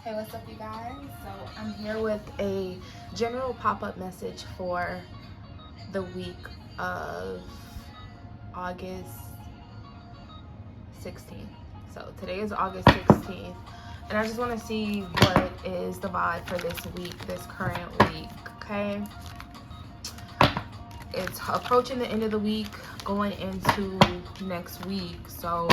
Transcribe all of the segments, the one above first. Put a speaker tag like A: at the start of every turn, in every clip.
A: Hey, what's up, you guys? So I'm here with a general pop-up message for the week of August 16th. So today is August 16th, and I just want to see what is the vibe for this week, this current week, okay? It's approaching the end of the week, going into next week, so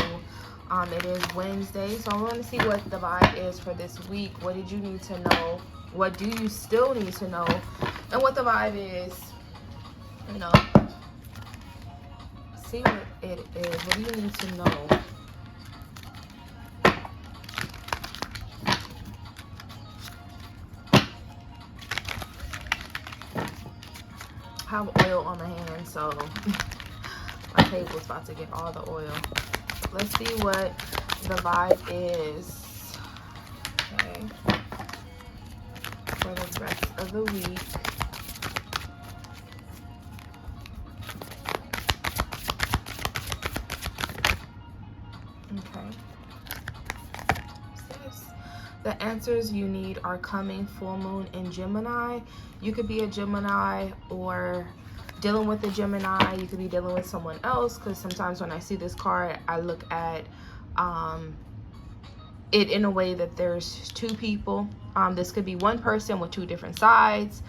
A: it is Wednesday, so I want to see what the vibe is for this week. What did you need to know? What do you still need to know? And what the vibe is, you know, see what it is. What do you need to know? I have oil on my hand, so my table's about to get all the oil. Let's see what the vibe is, okay, for the rest of the week. Okay. The answers you need are coming. Full moon in Gemini. You could be a Gemini or dealing with a Gemini. You could be dealing with someone else, because sometimes when I see this card, I look at it in a way that there's two people. This could be one person with two different sides.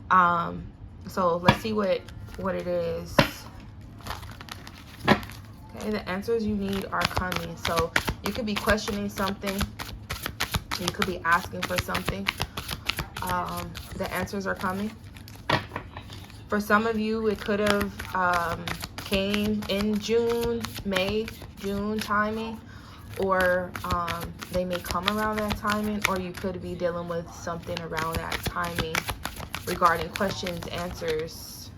A: So let's see what it is. Okay, the answers you need are coming. So you could be questioning something. You could be asking for something. The answers are coming. For some of you, it could have came in June timing, or they may come around that timing, or you could be dealing with something around that timing regarding questions, answers,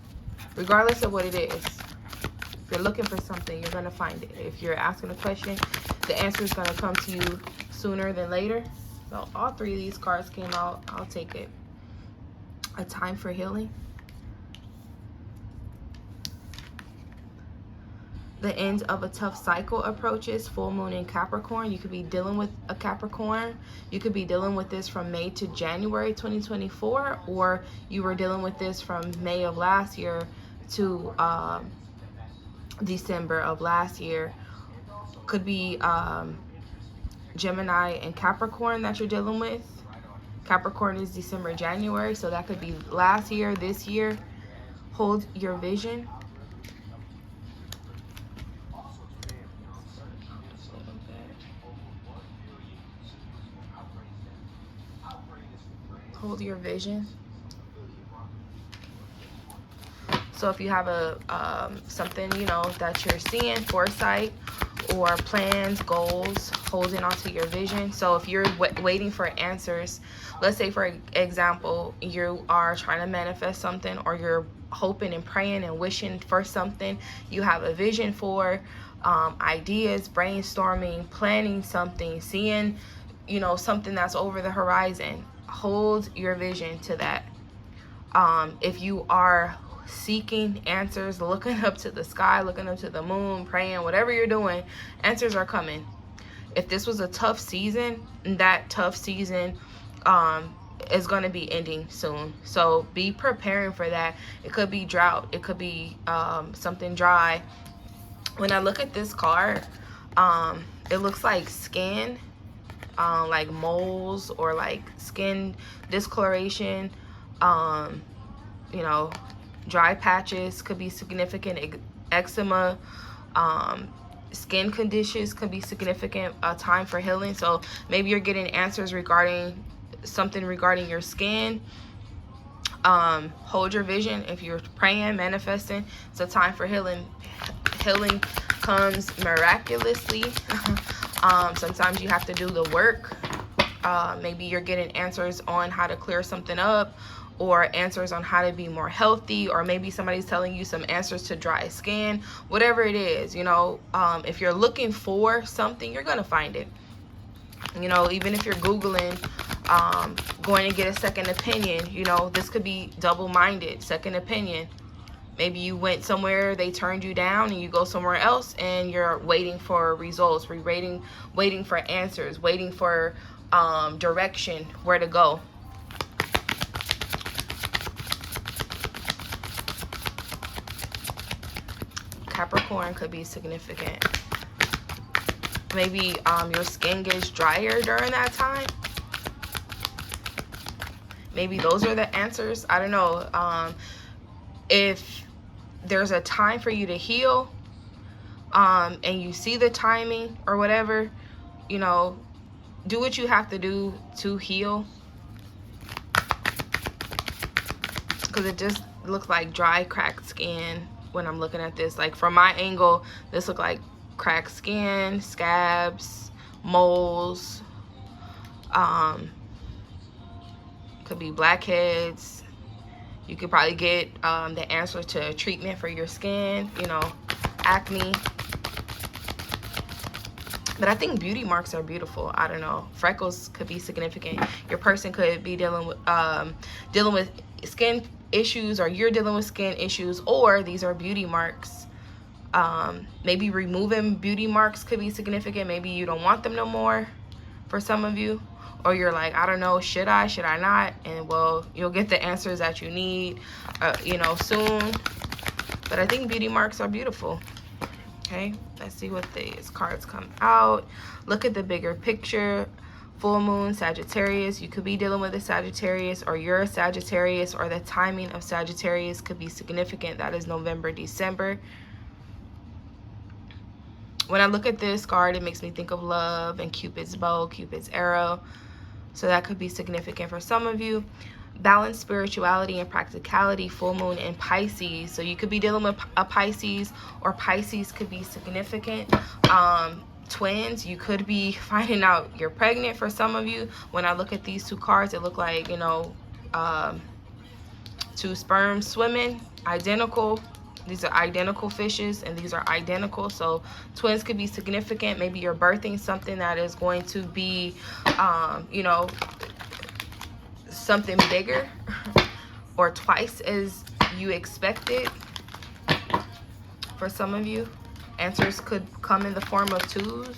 A: regardless of what it is. If you're looking for something, you're going to find it. If you're asking a question, the answer is going to come to you sooner than later. So all three of these cards came out. I'll take it. A time for healing. The end of a tough cycle approaches. Full moon in Capricorn. You could be dealing with a Capricorn. You could be dealing with this from May to January 2024, or you were dealing with this from May of last year to December of last year. Could be Gemini and Capricorn that you're dealing with. Capricorn is December, January, so that could be last year, this year. Hold your vision. Hold your vision. So if you have a something, you know, that you're seeing, foresight or plans, goals, holding on to your vision. So if you're waiting for answers, let's say for example, you are trying to manifest something, or you're hoping and praying and wishing for something, you have a vision for, ideas, brainstorming, planning something, seeing, you know, something that's over the horizon. Hold your vision to that. If you are seeking answers, looking up to the sky, looking up to the moon, praying, whatever you're doing, answers are coming. If this was a tough season, that tough season is going to be ending soon. So be preparing for that. It could be drought. It could be something dry. When I look at this card, it looks like skin, like moles, or like skin discoloration, you know, dry patches, could be significant. Eczema, skin conditions could be significant. Time for healing. So maybe you're getting answers regarding something regarding your skin. Hold your vision. If you're praying, manifesting, it's a time for healing. Healing comes miraculously. Sometimes you have to do the work. Maybe you're getting answers on how to clear something up, or answers on how to be more healthy, or maybe somebody's telling you some answers to dry skin. Whatever it is, you know, if you're looking for something, you're gonna find it. You know, even if you're Googling, going to get a second opinion, you know, this could be double-minded, second opinion. Maybe you went somewhere, they turned you down, and you go somewhere else, and you're waiting for results, waiting for answers, waiting for direction where to go. Capricorn could be significant. Maybe your skin gets drier during that time. Maybe those are the answers. I don't know. If there's a time for you to heal, and you see the timing or whatever, you know, do what you have to do to heal. Because it just looks like dry, cracked skin when I'm looking at this. Like from my angle, this look like cracked skin, scabs, moles, could be blackheads. You could probably get the answer to treatment for your skin, you know, acne. But I think beauty marks are beautiful. I don't know. Freckles could be significant. Your person could be dealing with skin issues, or you're dealing with skin issues, or these are beauty marks. Maybe removing beauty marks could be significant. Maybe you don't want them no more for some of you. Or you're like, I don't know, should I not? And well, you'll get the answers that you need, you know, soon. But I think beauty marks are beautiful. Okay, let's see what these cards come out. Look at the bigger picture. Full moon, Sagittarius. You could be dealing with a Sagittarius, or you're a Sagittarius, or the timing of Sagittarius could be significant. That is November, December. When I look at this card, it makes me think of love and Cupid's bow, Cupid's arrow. So that could be significant for some of you. Balance, spirituality, and practicality. Full moon in Pisces. So you could be dealing with a Pisces, or Pisces could be significant. Twins, you could be finding out you're pregnant for some of you. When I look at these two cards, it look like, you know, two sperms swimming, identical. These are identical fishes, and these are identical. So twins could be significant. Maybe you're birthing something that is going to be, you know, something bigger, or twice as you expected for some of you. Answers could come in the form of twos.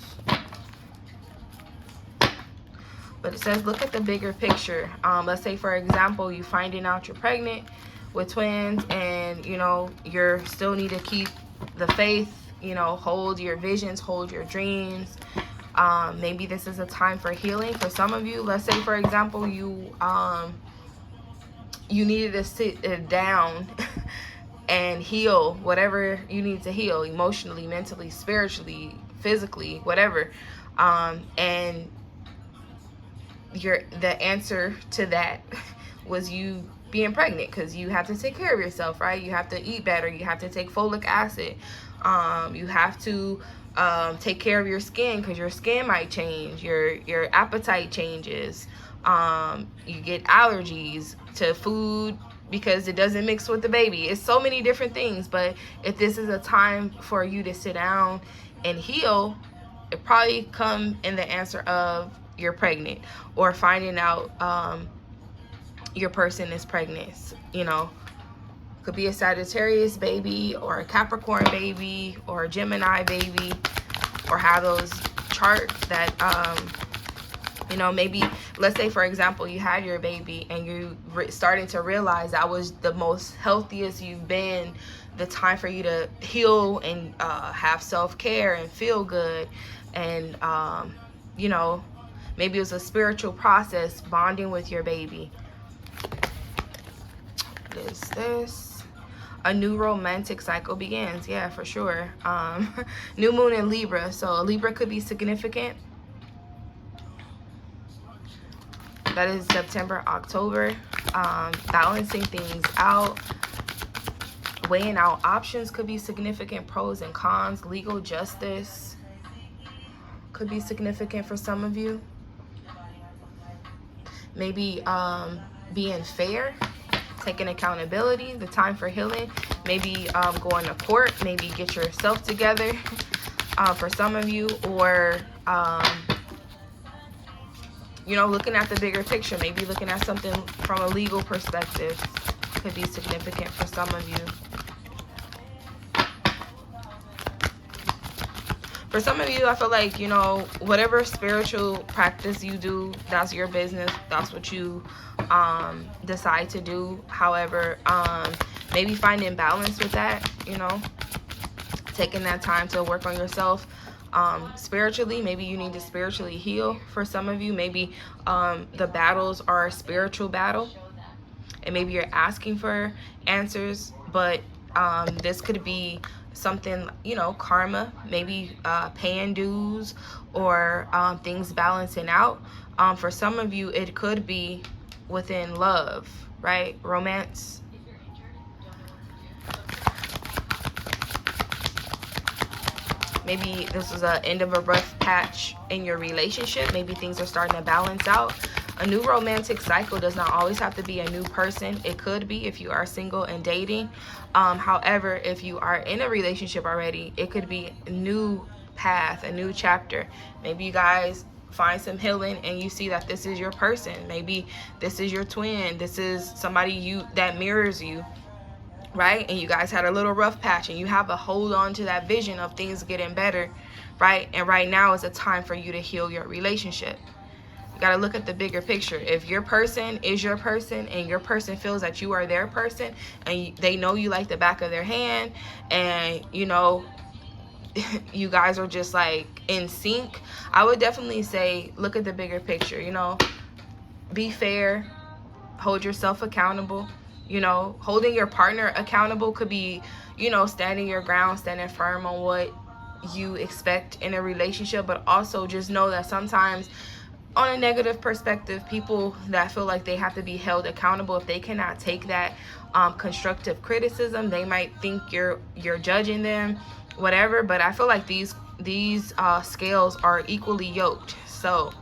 A: But it says, look at the bigger picture. Let's say, for example, you finding out you're pregnant with twins, and you know, you're still need to keep the faith, you know, hold your visions, hold your dreams. Maybe this is a time for healing for some of you. Let's say, for example, you needed to sit down and heal whatever you need to heal, emotionally, mentally, spiritually, physically, whatever. And the answer to that was you being pregnant, because you have to take care of yourself, right? You have to eat better. You have to take folic acid. You have to take care of your skin, because your skin might change. Your appetite changes. You get allergies to food because it doesn't mix with the baby. It's so many different things. But if this is a time for you to sit down and heal, it probably come in the answer of you're pregnant, or finding out your person is pregnant. You know, could be a Sagittarius baby, or a Capricorn baby, or a Gemini baby, or have those charts that you know, maybe let's say, for example, you had your baby and you starting to realize that was the most healthiest you've been, the time for you to heal and have self-care and feel good. And you know, maybe it was a spiritual process, bonding with your baby. What is this? A new romantic cycle begins. Yeah, for sure. New moon in Libra. So a Libra could be significant. That is September, October. Balancing things out. Weighing out options could be significant. Pros and cons. Legal justice could be significant for some of you. Maybe being fair, taking accountability, the time for healing. Maybe going to court, maybe get yourself together for some of you. Or you know, looking at the bigger picture, maybe looking at something from a legal perspective could be significant for some of you. For some of you, I feel like, you know, whatever spiritual practice you do, that's your business. That's what you decide to do. However, maybe finding balance with that, you know, taking that time to work on yourself. Spiritually, maybe you need to spiritually heal. For some of you, maybe the battles are a spiritual battle, and maybe you're asking for answers, but this could be something, you know, karma, maybe paying dues, or things balancing out. For some of you, it could be within love, right? Romance. Maybe this is an end of a rough patch in your relationship. Maybe things are starting to balance out. A new romantic cycle does not always have to be a new person. It could be if you are single and dating. However, if you are in a relationship already, it could be a new path, a new chapter. Maybe you guys find some healing and you see that this is your person. Maybe this is your twin. This is somebody that mirrors you, right? And you guys had a little rough patch, and you have to hold on to that vision of things getting better, right? And right now is a time for you to heal your relationship. You got to look at the bigger picture. If your person is your person, and your person feels that you are their person, and they know you like the back of their hand, and you know, you guys are just like in sync, I would definitely say look at the bigger picture. You know, be fair, hold yourself accountable. You know, holding your partner accountable could be, you know, standing your ground, standing firm on what you expect in a relationship. But also just know that sometimes, on a negative perspective, people that feel like they have to be held accountable, if they cannot take that constructive criticism, they might think you're judging them, whatever. But I feel like these scales are equally yoked. So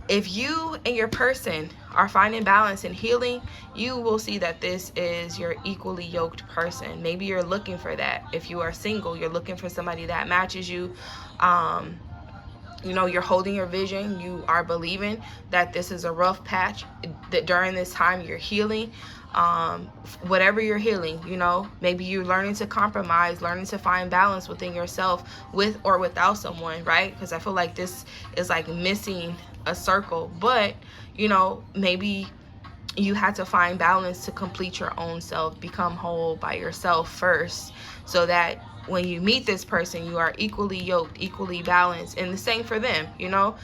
A: if you and your person are finding balance and healing, you will see that this is your equally yoked person. Maybe you're looking for that. If you are single, you're looking for somebody that matches you. You know, you're holding your vision. You are believing that this is a rough patch, that during this time you're healing. Whatever you're healing, you know, maybe you're learning to compromise, learning to find balance within yourself, with or without someone, right? Because I feel like this is like missing a circle. But, you know, maybe you had to find balance to complete your own self, become whole by yourself first, so that when you meet this person, you are equally yoked, equally balanced. And the same for them. You know,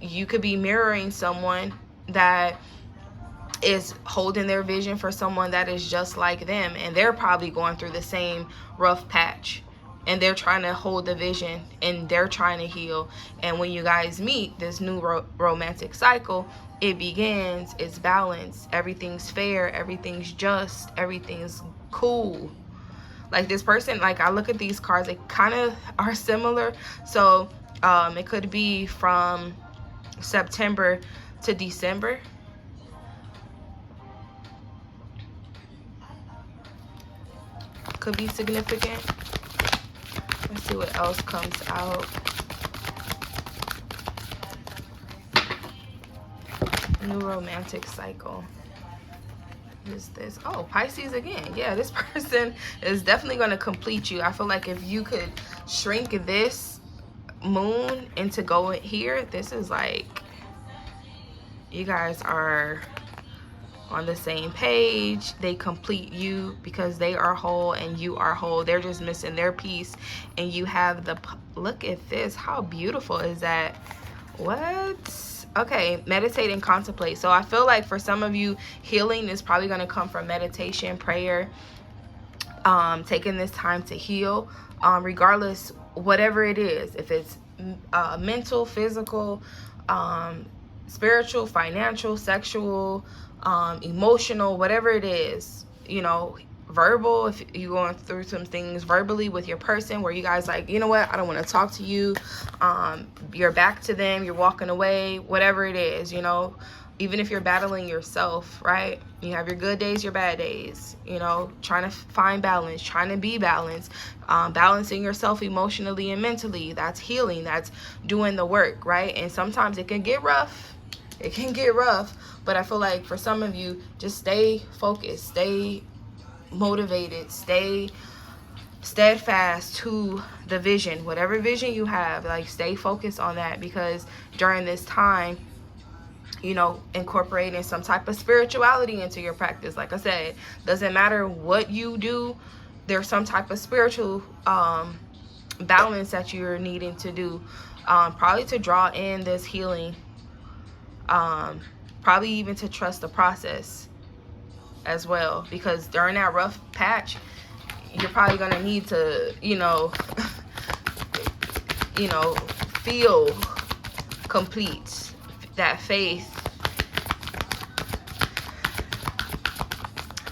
A: you could be mirroring someone that is holding their vision for someone that is just like them, and they're probably going through the same rough patch, and they're trying to hold the vision, and they're trying to heal. And when you guys meet this new romantic cycle, it begins, it's balanced, everything's fair, everything's just, everything's cool. Like this person, like I look at these cards, they kind of are similar. So it could be from September to December. Could be significant. Let's see what else comes out. New romantic cycle. What is this? Oh, Pisces again. Yeah, this person is definitely going to complete you. I feel like if you could shrink this moon into going here, this is like you guys are on the same page. They complete you because they are whole and you are whole. They're just missing their piece, and you have the, look at this, how beautiful is that? What? Okay, meditate and contemplate. So I feel like for some of you, healing is probably going to come from meditation, prayer, taking this time to heal, regardless, whatever it is, if it's mental, physical, spiritual, financial, sexual, emotional, whatever it is, you know, verbal, if you're going through some things verbally with your person where you guys like, you know what, I don't want to talk to you, you're back to them, you're walking away, whatever it is, you know, even if you're battling yourself, right? You have your good days, your bad days, you know, trying to find balance, trying to be balanced, balancing yourself emotionally and mentally. That's healing, that's doing the work, right? And sometimes it can get rough. It can get rough, but I feel like for some of you, just stay focused, stay motivated, stay steadfast to the vision, whatever vision you have. Like, stay focused on that, because during this time, you know, incorporating some type of spirituality into your practice. Like I said, doesn't matter what you do, there's some type of spiritual balance that you're needing to do, probably to draw in this healing, probably even to trust the process as well, because during that rough patch, you're probably going to need to, you know, feel complete, that faith.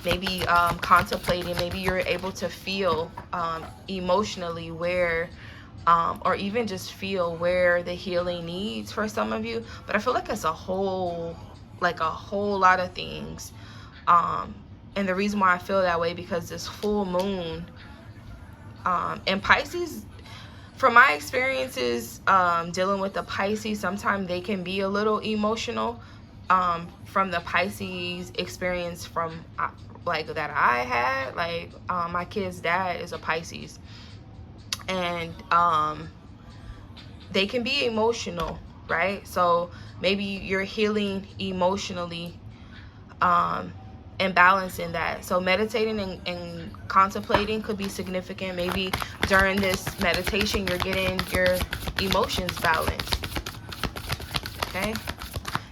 A: Maybe contemplating, maybe you're able to feel emotionally where, or even just feel where the healing needs for some of you. But I feel like it's a whole lot of things. And the reason why I feel that way, because this full moon and Pisces, from my experiences dealing with the Pisces, sometimes they can be a little emotional. From the Pisces experience from like that I had, like my kid's dad is a Pisces, and they can be emotional, right? So maybe you're healing emotionally, and balancing that. So meditating and contemplating could be significant. Maybe during this meditation, you're getting your emotions balanced. Okay?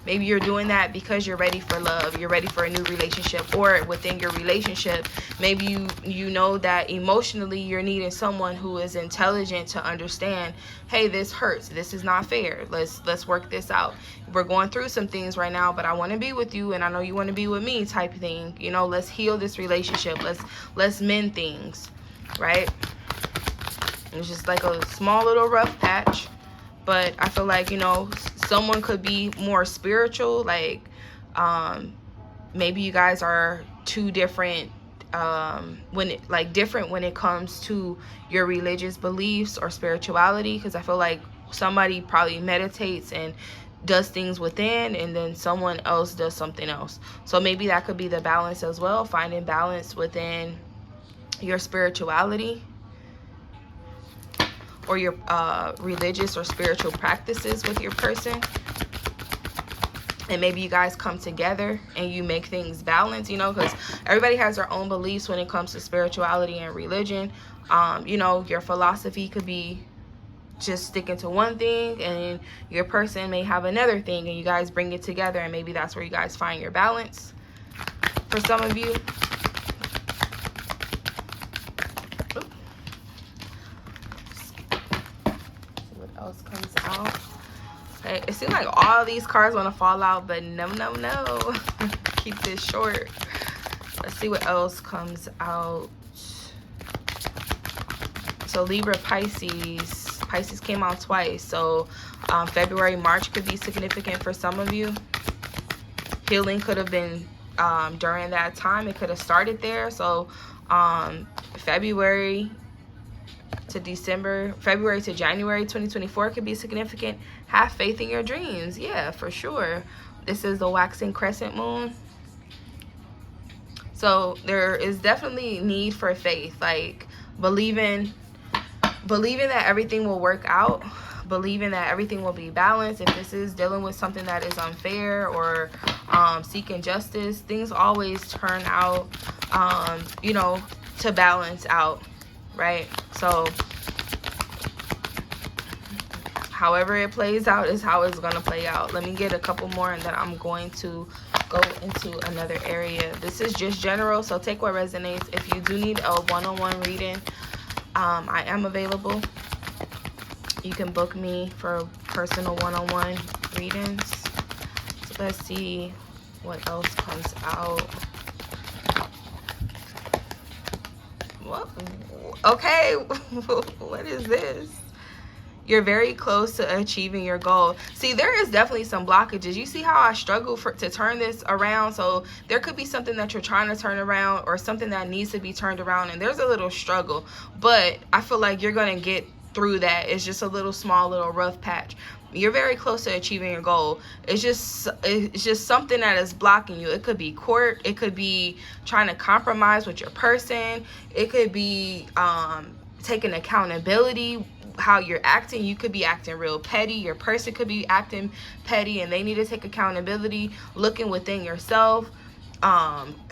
A: Maybe you're doing that because you're ready for love. You're ready for a new relationship, or within your relationship, maybe you know that emotionally you're needing someone who is intelligent to understand, hey, this hurts. This is not fair. Let's work this out. We're going through some things right now, but I want to be with you, and I know you want to be with me, type thing. You know, let's heal this relationship. Let's mend things, right? It's just like a small little rough patch. But I feel like, you know, someone could be more spiritual. Like, maybe you guys are two different, different when it comes to your religious beliefs or spirituality. Because I feel like somebody probably meditates and does things within, and then someone else does something else. So maybe that could be the balance as well, finding balance within your spirituality or your religious or spiritual practices with your person. And maybe you guys come together and you make things balance, you know, because everybody has their own beliefs when it comes to spirituality and religion. You know, your philosophy could be just sticking to one thing, and your person may have another thing, and you guys bring it together, and maybe that's where you guys find your balance for some of you. Else comes out. Okay, it seems like all these cards want to fall out, but no. Keep this short. Let's see what else comes out. So Libra, Pisces came out twice. So February, March could be significant for some of you. Healing could have been during that time. It could have started there. So February to January 2024 could be significant. Have faith in your dreams. Yeah, for sure. This is the waxing crescent moon. So there is definitely need for faith, like believing that everything will work out, believing that everything will be balanced. If this is dealing with something that is unfair or seeking justice, things always turn out, you know, to balance out, right? So however it plays out is how it's going to play out. Let me get a couple more, and then I'm going to go into another area. This is just general, so take what resonates. If you do need a one-on-one reading, I am available. You can book me for personal one-on-one readings. So let's see what else comes out. What? Okay, what is this? You're very close to achieving your goal. See, there is definitely some blockages. You see how I struggle to turn this around? So there could be something that you're trying to turn around, or something that needs to be turned around, and there's a little struggle. But I feel like you're going to get through that. It's just a little small, little rough patch. You're very close to achieving your goal. It's just something that is blocking you. It could be court, it could be trying to compromise with your person, it could be taking accountability how you're acting. You could be acting real petty, your person could be acting petty, and they need to take accountability. Looking within yourself,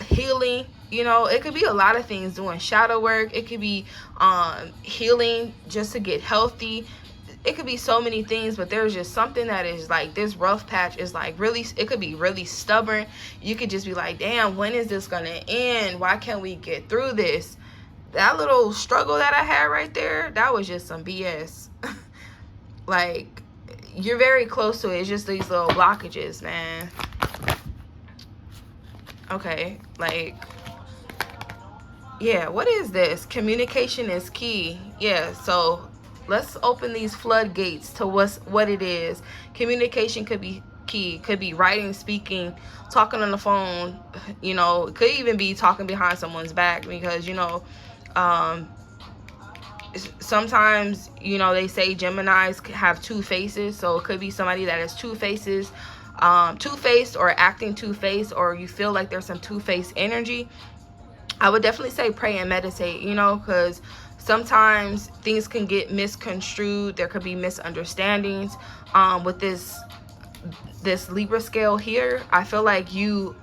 A: healing, you know, it could be a lot of things. Doing shadow work, it could be healing just to get healthy. It could be so many things, but there's just something that is like, this rough patch is like really, it could be really stubborn. You could just be like, damn, when is this gonna end? Why can't we get through this? That little struggle that I had right there, that was just some BS. Like, you're very close to it. It's just these little blockages, man. Okay, like, yeah, what is this? Communication is key. Yeah, so let's open these floodgates to what it is. Communication could be key. Could be writing, speaking, talking on the phone. You know, it could even be talking behind someone's back, because, you know, sometimes, you know, they say Geminis have two faces. So it could be somebody that has two faces, two-faced, or acting two-faced, or you feel like there's some two-faced energy. I would definitely say pray and meditate, you know, because sometimes things can get misconstrued. There could be misunderstandings with this Libra scale here. I feel like you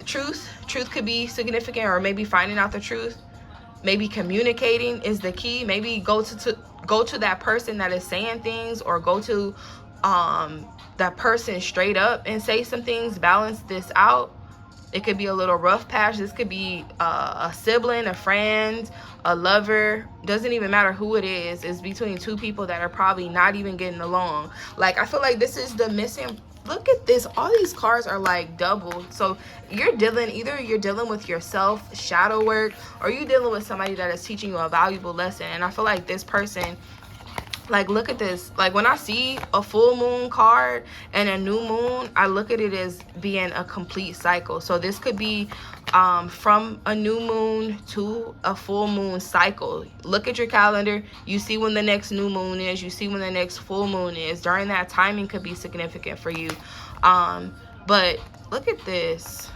A: truth could be significant, or maybe finding out the truth. Maybe communicating is the key. Maybe go to that person that is saying things, or go to that person straight up and say some things. Balance this out. It could be a little rough patch. This could be a sibling, a friend, a lover. Doesn't even matter who it is. It's between two people that are probably not even getting along. Like, I feel like this is the missing. Look at this. All these cards are like double. So either you're dealing with yourself, shadow work, or you're dealing with somebody that is teaching you a valuable lesson. And I feel like this person, like, look at this. Like, when I see a full moon card and a new moon, I look at it as being a complete cycle. So this could be from a new moon to a full moon cycle. Look at your calendar. You see when the next new moon is. You see when the next full moon is. During that timing could be significant for you. But look at this.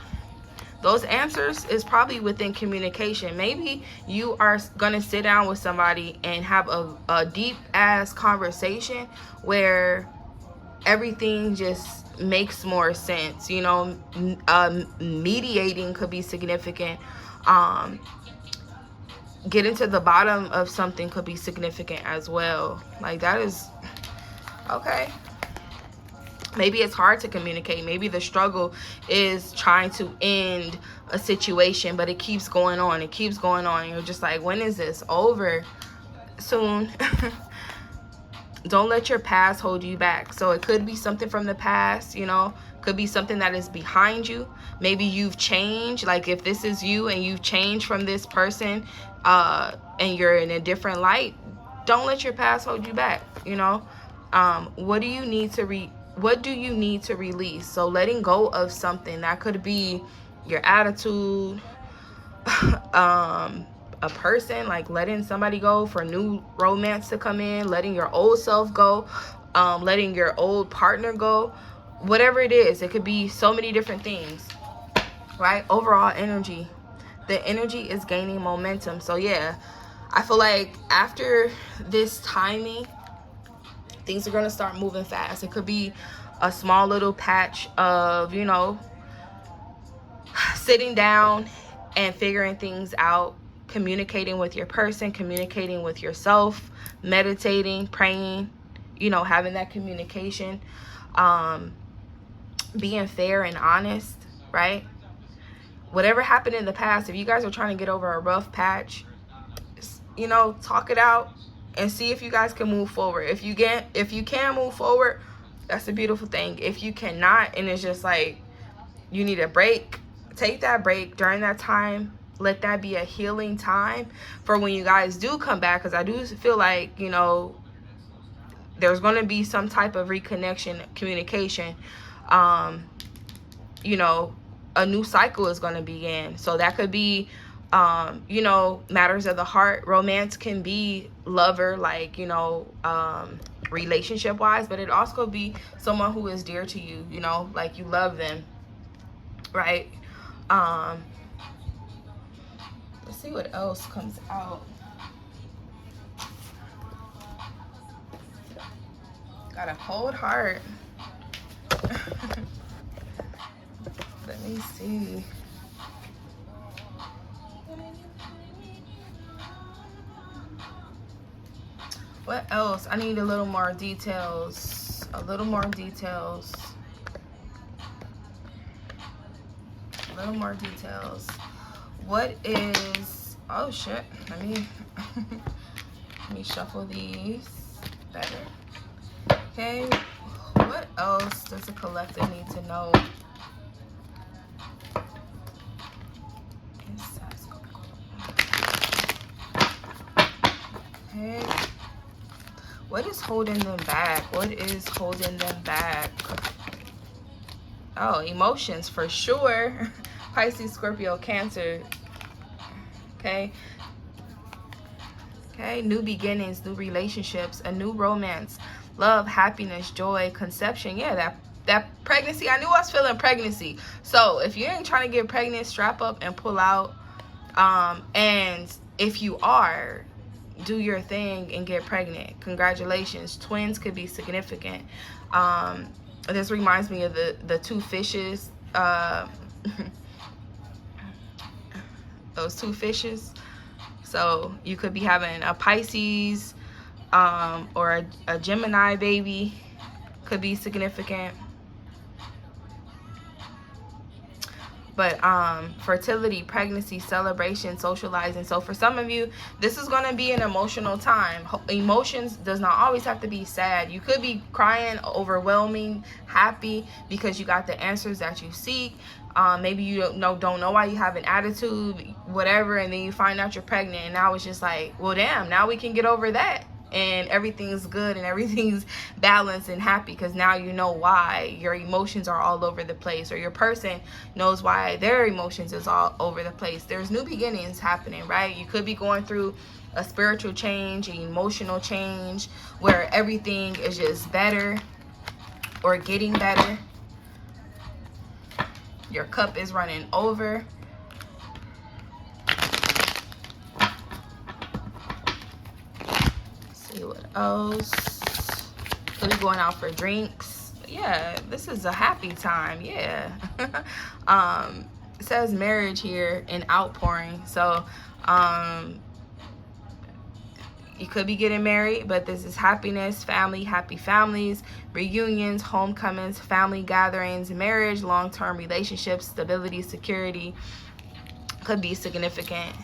A: Those answers is probably within communication. Maybe you are going to sit down with somebody and have a deep ass conversation where everything just makes more sense. You know, mediating could be significant. Getting to the bottom of something could be significant as well. Like, that is okay. Maybe it's hard to communicate. Maybe the struggle is trying to end a situation, but it keeps going on. It keeps going on. You're just like, when is this over? Soon. Don't let your past hold you back. So it could be something from the past, you know. Could be something that is behind you. Maybe you've changed. Like, if this is you and you've changed from this person and you're in a different light, don't let your past hold you back, you know. What do you need to release? So letting go of something. That could be your attitude, a person, like letting somebody go for new romance to come in, letting your old self go, letting your old partner go, whatever it is. It could be so many different things, right? Overall energy. The energy is gaining momentum. So yeah, I feel like after this timing, things are going to start moving fast. It could be a small little patch of, you know, sitting down and figuring things out, communicating with your person, communicating with yourself, meditating, praying, you know, having that communication, being fair and honest, right? Whatever happened in the past, if you guys are trying to get over a rough patch, you know, talk it out and see if you guys can move forward. If you can move forward, that's a beautiful thing. If you cannot, and it's just like you need a break, take that break during that time. Let that be a healing time for when you guys do come back, because I do feel like, you know, there's going to be some type of reconnection, communication. You know, a new cycle is going to begin. So that could be You know, matters of the heart. Romance can be lover, like, you know, relationship wise, but it also could be someone who is dear to you, you know, like you love them, right? Let's see what else comes out. Got a cold heart. Let me see. What else? I need a little more details. A little more details. A little more details. What is... Oh, shit. Let me shuffle these better. Okay. What else does the collective need to know? Okay. What is holding them back? What is holding them back? Oh, emotions for sure. Pisces, Scorpio, Cancer. Okay. Okay, new beginnings, new relationships, a new romance, love, happiness, joy, conception. Yeah, that pregnancy. I knew I was feeling pregnancy. So if you ain't trying to get pregnant, strap up and pull out. And if you are, do your thing and get pregnant. Congratulations. Twins could be significant. This reminds me of the two fishes. Those two fishes. So you could be having a Pisces or a Gemini baby. Could be significant. But fertility, pregnancy, celebration, socializing. So for some of you, this is going to be an emotional time. Emotions does not always have to be sad. You could be crying, overwhelming, happy because you got the answers that you seek. Maybe you don't know why you have an attitude, whatever, and then you find out you're pregnant, and now it's just like, well, damn, now we can get over that. And everything's good and everything's balanced and happy because now you know why your emotions are all over the place, or your person knows why their emotions is all over the place. There's new beginnings happening, right? You could be going through a spiritual change, an emotional change where everything is just better or getting better. Your cup is running over. What else? Could be going out for drinks. Yeah, this is a happy time. Yeah. It says marriage here and outpouring. So you could be getting married, but this is happiness, family, happy families, reunions, homecomings, family gatherings, marriage, long-term relationships, stability, security could be significant.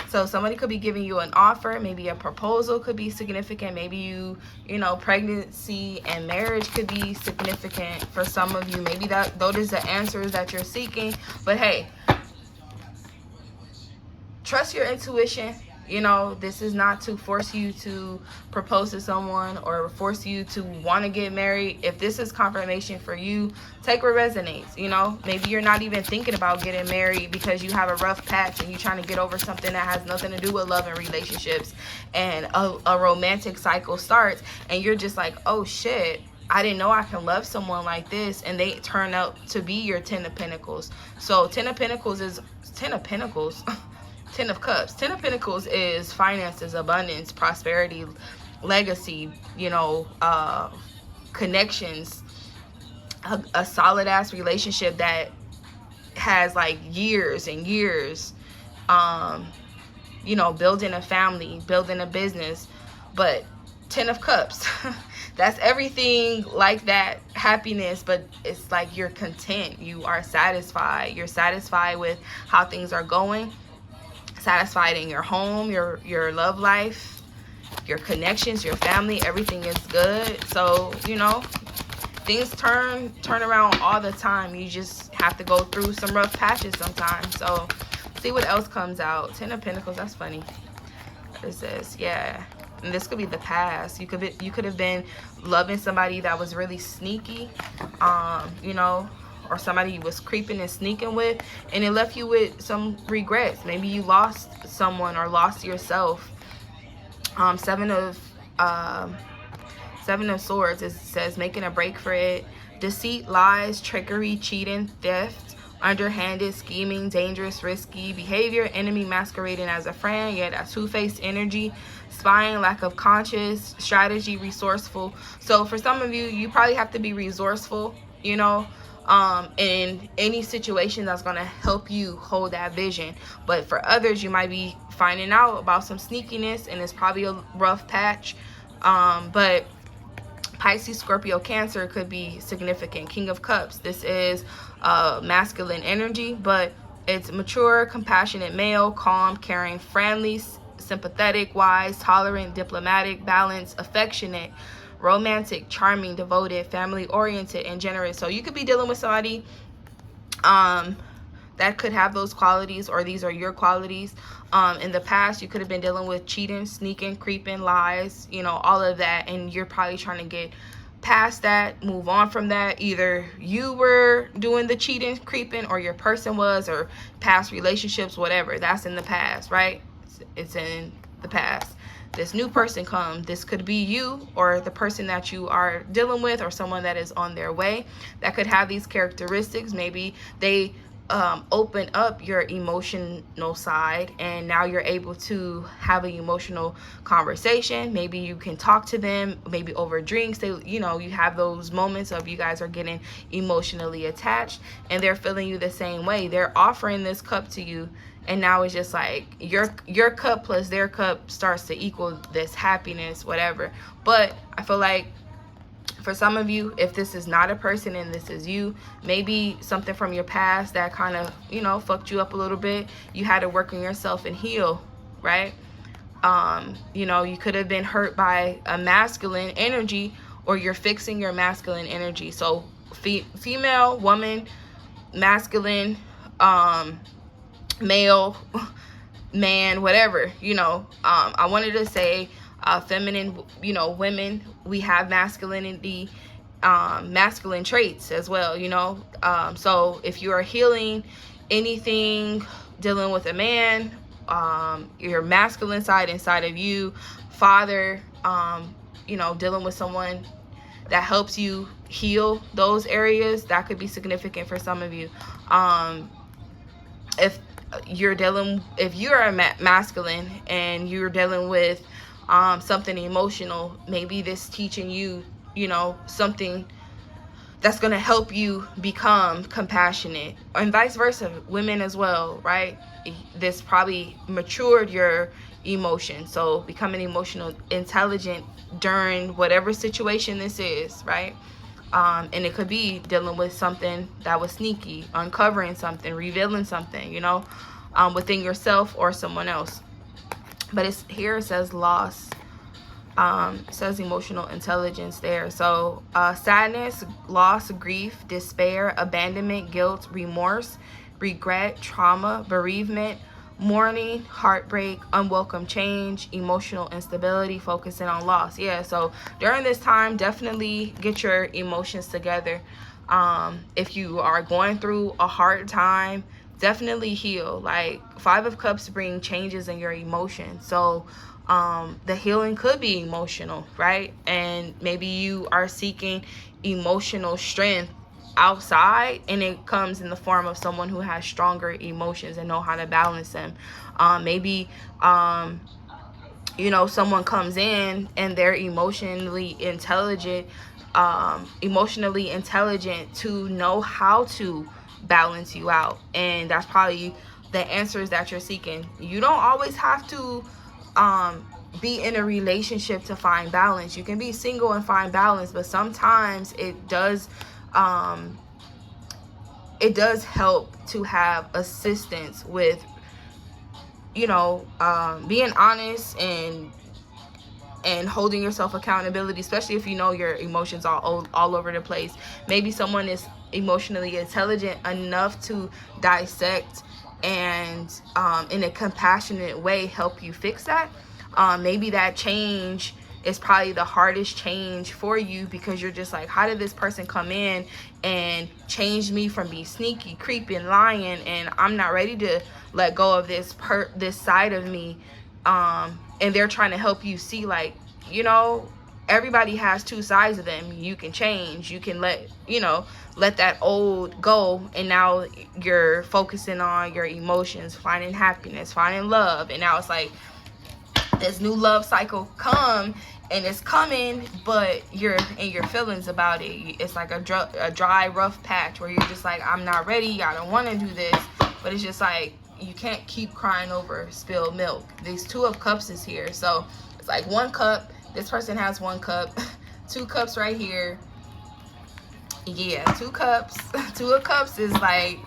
A: So somebody could be giving you an offer, maybe a proposal could be significant. Maybe you know, pregnancy and marriage could be significant for some of you. Maybe those are the answers that you're seeking. But hey, trust your intuition. You know, this is not to force you to propose to someone or force you to want to get married. If this is confirmation for you, take what resonates. You know, maybe you're not even thinking about getting married because you have a rough patch and you're trying to get over something that has nothing to do with love and relationships, and a romantic cycle starts and you're just like, oh shit, I didn't know I can love someone like this, and they turn out to be your 10 of Pentacles. So 10 of Pentacles is 10 of Pentacles. 10 of Cups. 10 of Pentacles is finances, abundance, prosperity, legacy, you know, connections, a solid ass relationship that has like years and years, you know, building a family, building a business. But 10 of Cups, that's everything like that, happiness, but it's like you're content, you are satisfied, you're satisfied with how things are going, satisfied in your home, your love life, your connections, your family, everything is good. So, you know, things turn around all the time. You just have to go through some rough patches sometimes. So see what else comes out. 10 of Pentacles, that's funny. It says, yeah, and this could be the past. You could have been loving somebody that was really sneaky, you know, or somebody you was creeping and sneaking with, and it left you with some regrets. Maybe you lost someone or lost yourself. Seven of Swords, it says making a break for it. Deceit, lies, trickery, cheating, theft, underhanded, scheming, dangerous, risky behavior, enemy masquerading as a friend. Yeah, that two-faced energy. Spying, lack of conscious strategy, resourceful. So for some of you, you probably have to be resourceful, you know, in any situation that's going to help you hold that vision. But for others, you might be finding out about some sneakiness, and it's probably a rough patch. But Pisces, Scorpio, Cancer could be significant. King of Cups, this is masculine energy, but it's mature, compassionate male, calm, caring, friendly, sympathetic, wise, tolerant, diplomatic, balanced, affectionate, romantic, charming, devoted, family oriented, and generous. So you could be dealing with somebody that could have those qualities, or these are your qualities. In the past, you could have been dealing with cheating, sneaking, creeping, lies, you know, all of that, and you're probably trying to get past that, move on from that. Either you were doing the cheating, creeping, or your person was, or past relationships, whatever. That's in the past, right? It's in the past. This new person comes. This could be you, or the person that you are dealing with, or someone that is on their way that could have these characteristics. Maybe they open up your emotional side, and now you're able to have an emotional conversation. Maybe you can talk to them, maybe over drinks. They, you know, you have those moments of you guys are getting emotionally attached, and they're feeling you the same way. They're offering this cup to you, and now it's just like your cup plus their cup starts to equal this happiness, whatever. But I feel like for some of you, if this is not a person and this is you, maybe something from your past that kind of, you know, fucked you up a little bit. You had to work on yourself and heal, right? You know, you could have been hurt by a masculine energy, or you're fixing your masculine energy. So female, woman, masculine, male, man, whatever, you know. I wanted to say feminine, you know, women, we have masculinity, masculine traits as well, you know. So if you are healing anything dealing with a man, your masculine side inside of you, father, you know, dealing with someone that helps you heal those areas, that could be significant for some of you. If you're a masculine and you're dealing with something emotional, maybe this teaching you, you know, something that's going to help you become compassionate, and vice versa, women as well, right? This probably matured your emotion, so becoming emotional intelligent during whatever situation this is, right? And it could be dealing with something that was sneaky, uncovering something, revealing something, you know, within yourself or someone else. But it's here, it says loss. It says emotional intelligence there. So sadness, loss, grief, despair, abandonment, guilt, remorse, regret, trauma, bereavement, mourning, heartbreak, unwelcome change, emotional instability, focusing on loss. Yeah, so during this time, definitely get your emotions together. If you are going through a hard time, definitely heal. Like, Five of Cups bring changes in your emotions. So the healing could be emotional, right? And maybe you are seeking emotional strength outside, and it comes in the form of someone who has stronger emotions and know how to balance them. Maybe you know, someone comes in and they're emotionally intelligent to know how to balance you out, and that's probably the answers that you're seeking. You don't always have to be in a relationship to find balance. You can be single and find balance, but sometimes it does help to have assistance with, you know, being honest and holding yourself accountability, especially if you know your emotions are all over the place. Maybe someone is emotionally intelligent enough to dissect and in a compassionate way help you fix that. Maybe that change it's probably the hardest change for you, because you're just like, how did this person come in and change me from being sneaky, creeping, lying, and I'm not ready to let go of this side of me. And they're trying to help you see, like, you know, everybody has two sides of them. You can change, you can let that old go, and now you're focusing on your emotions, finding happiness, finding love. And now it's like this new love cycle come, and it's coming, but you're in your feelings about it. It's like a dry, rough patch where you're just like, I'm not ready, I don't want to do this. But it's just like, you can't keep crying over spilled milk. These 2 of Cups is here, so it's like 1 cup, this person has 1 cup, 2 cups right here. Yeah, 2 cups. 2 of Cups is like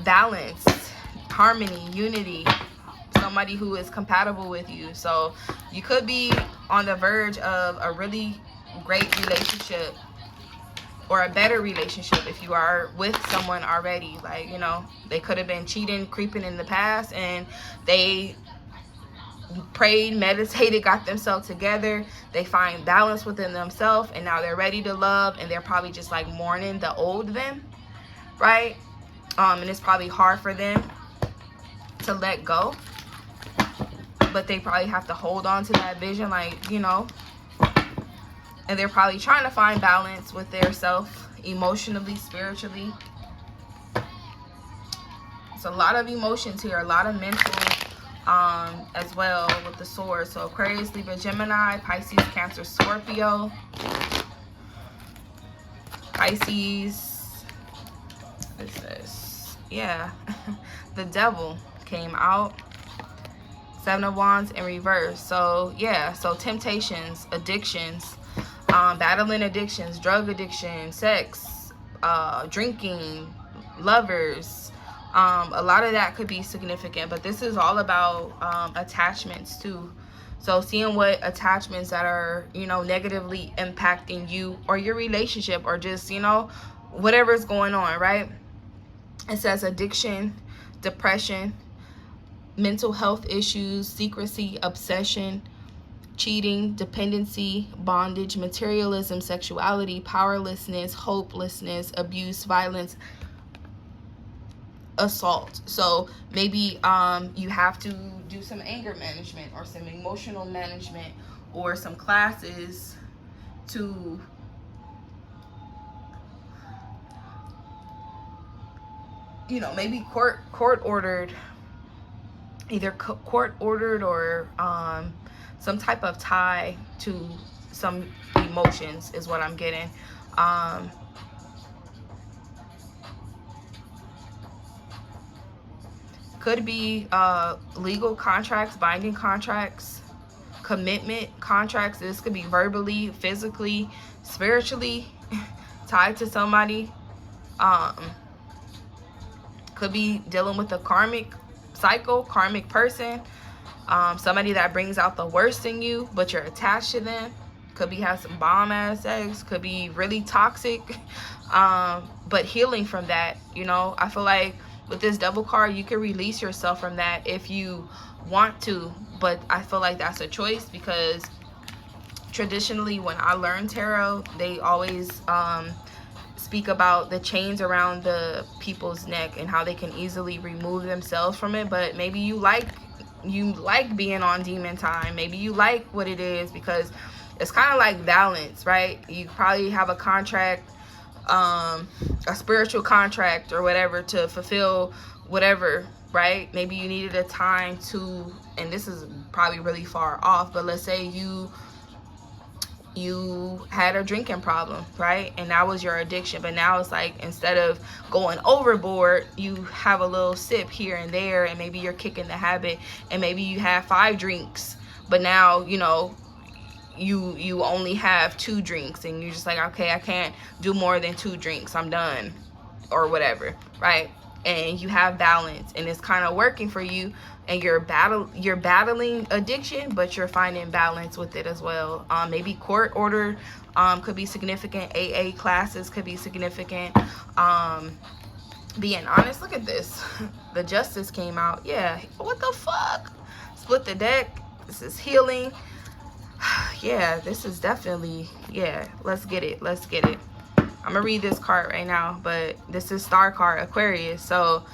A: balance, harmony, unity, somebody who is compatible with you. So you could be on the verge of a really great relationship, or a better relationship if you are with someone already. Like, you know, they could have been cheating, creeping in the past, and they prayed, meditated, got themselves together, they find balance within themselves, and now they're ready to love, and they're probably just like mourning the old them, right? And it's probably hard for them to let go, but they probably have to hold on to that vision, like, you know, and they're probably trying to find balance with their self, emotionally, spiritually. It's a lot of emotions here, a lot of mental as well with the Sword. So Aquarius, Libra, Gemini, Pisces, Cancer, Scorpio. Pisces, what is this? Yeah, the Devil came out. 7 of Wands in reverse. So yeah, so temptations, addictions, battling addictions, drug addiction, sex, drinking, lovers. A lot of that could be significant, but this is all about attachments too. So seeing what attachments that are, you know, negatively impacting you or your relationship, or just, you know, whatever's going on, right? It says addiction, depression, mental health issues, secrecy, obsession, cheating, dependency, bondage, materialism, sexuality, powerlessness, hopelessness, abuse, violence, assault. So maybe you have to do some anger management or some emotional management, or some classes to, you know, maybe court ordered, either court ordered or some type of tie to some emotions is what I'm getting. Could be legal contracts, binding contracts, commitment contracts. This could be verbally, physically, spiritually tied to somebody. Could be dealing with a karmic cycle, karmic person, somebody that brings out the worst in you, but you're attached to them. Could be have some bomb ass sex, could be really toxic, but healing from that. You know, I feel like with this Devil card, you can release yourself from that if you want to, but I feel like that's a choice, because traditionally when I learned tarot, they always speak about the chains around the people's neck and how they can easily remove themselves from it. But maybe you like being on demon time, maybe you like what it is, because it's kind of like balance, right? You probably have a contract, a spiritual contract or whatever, to fulfill whatever, right? Maybe you needed a time to, and this is probably really far off, but let's say you had a drinking problem, right? And that was your addiction. But now it's like, instead of going overboard, you have a little sip here and there, and maybe you're kicking the habit, and maybe you have 5 drinks, but now, you know, you only have 2 drinks, and you're just like, okay, I can't do more than 2 drinks, I'm done, or whatever, right? And you have balance, and it's kind of working for you, and you're battling addiction, but you're finding balance with it as well. Maybe court order could be significant. AA classes could be significant. Being honest, look at this. The Justice came out. Yeah, what the fuck? Split the deck. This is healing. yeah, this is definitely, yeah, let's get it. Let's get it. I'm gonna read this card right now, but this is star card, Aquarius. So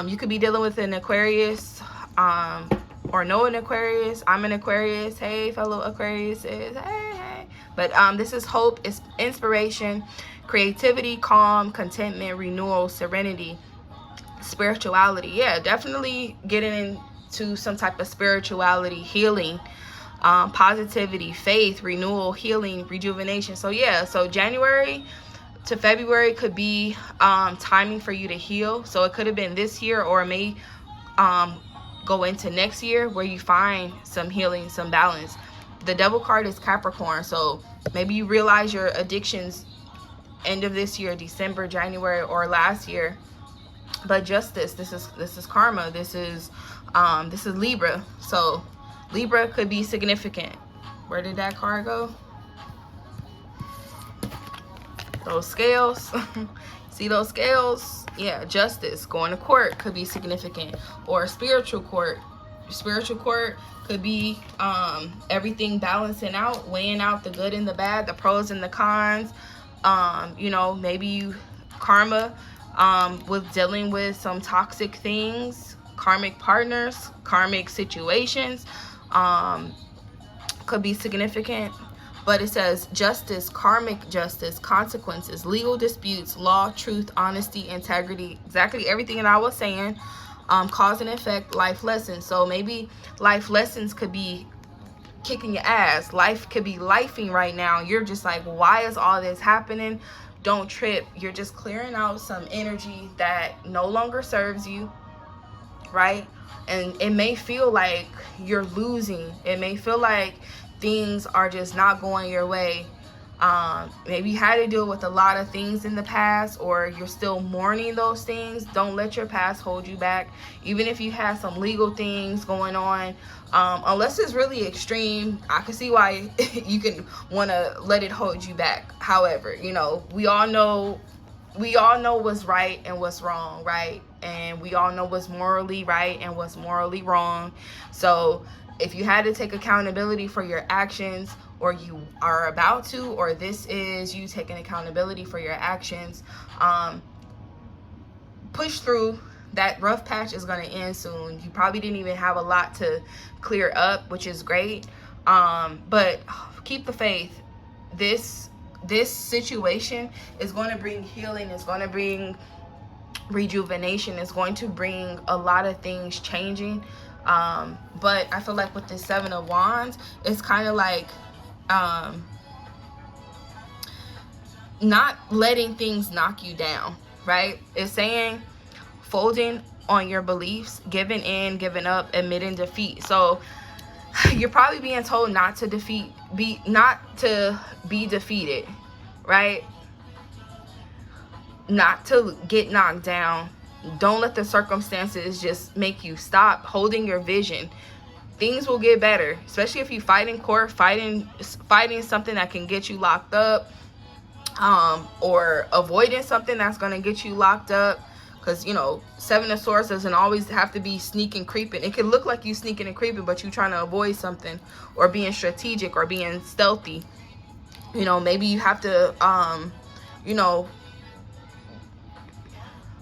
A: you could be dealing with an Aquarius, or know an Aquarius. I'm an Aquarius. Hey, fellow Aquariuses. Hey. But this is hope, it's inspiration, creativity, calm, contentment, renewal, serenity, spirituality. Yeah, definitely getting into some type of spirituality, healing, positivity, faith, renewal, healing, rejuvenation. So yeah, so January to February could be timing for you to heal. So it could have been this year, or it may go into next year where you find some healing, some balance. The devil card is Capricorn. So maybe you realize your addictions end of this year, December, January, or last year. But justice, this is karma. This is Libra. So Libra could be significant. Where did that card go? Those scales. See those scales? Yeah, justice, going to court could be significant. Or spiritual court. Spiritual court could be everything balancing out, weighing out the good and the bad, the pros and the cons. You know, maybe you karma with dealing with some toxic things, karmic partners, karmic situations, could be significant. But it says justice, karmic justice, consequences, legal disputes, law, truth, honesty, integrity, exactly everything that I was saying. Cause and effect, life lessons. So maybe life lessons could be kicking your ass. Life could be lifing right now. You're just like, why is all this happening? Don't trip. You're just clearing out some energy that no longer serves you, right? And it may feel like you're losing. It may feel like things are just not going your way. Maybe you had to deal with a lot of things in the past, or you're still mourning those things. Don't let your past hold you back. Even if you have some legal things going on, unless it's really extreme, I can see why you can want to let it hold you back. However, you know, we all know what's right and what's wrong, right? And we all know what's morally right and what's morally wrong. So if you had to take accountability for your actions, or you are about to, or this is you taking accountability for your actions, push through. That rough patch is going to end soon. You probably didn't even have a lot to clear up, which is great. But keep the faith. This situation is going to bring healing. It's going to bring rejuvenation. It's going to bring a lot of things changing. But I feel like with the 7 of Wands, it's kind of like not letting things knock you down, right? It's saying folding on your beliefs, giving in, giving up, admitting defeat. So you're probably being told not to be defeated, right? Not to get knocked down. Don't let the circumstances just make you stop holding your vision. Things will get better, especially if you fight in court, fighting something that can get you locked up, or avoiding something that's going to get you locked up. Because, you know, 7 of Swords doesn't always have to be sneaking, creeping. It can look like you sneaking and creeping, but you're trying to avoid something, or being strategic, or being stealthy. You know, maybe you have to, you know,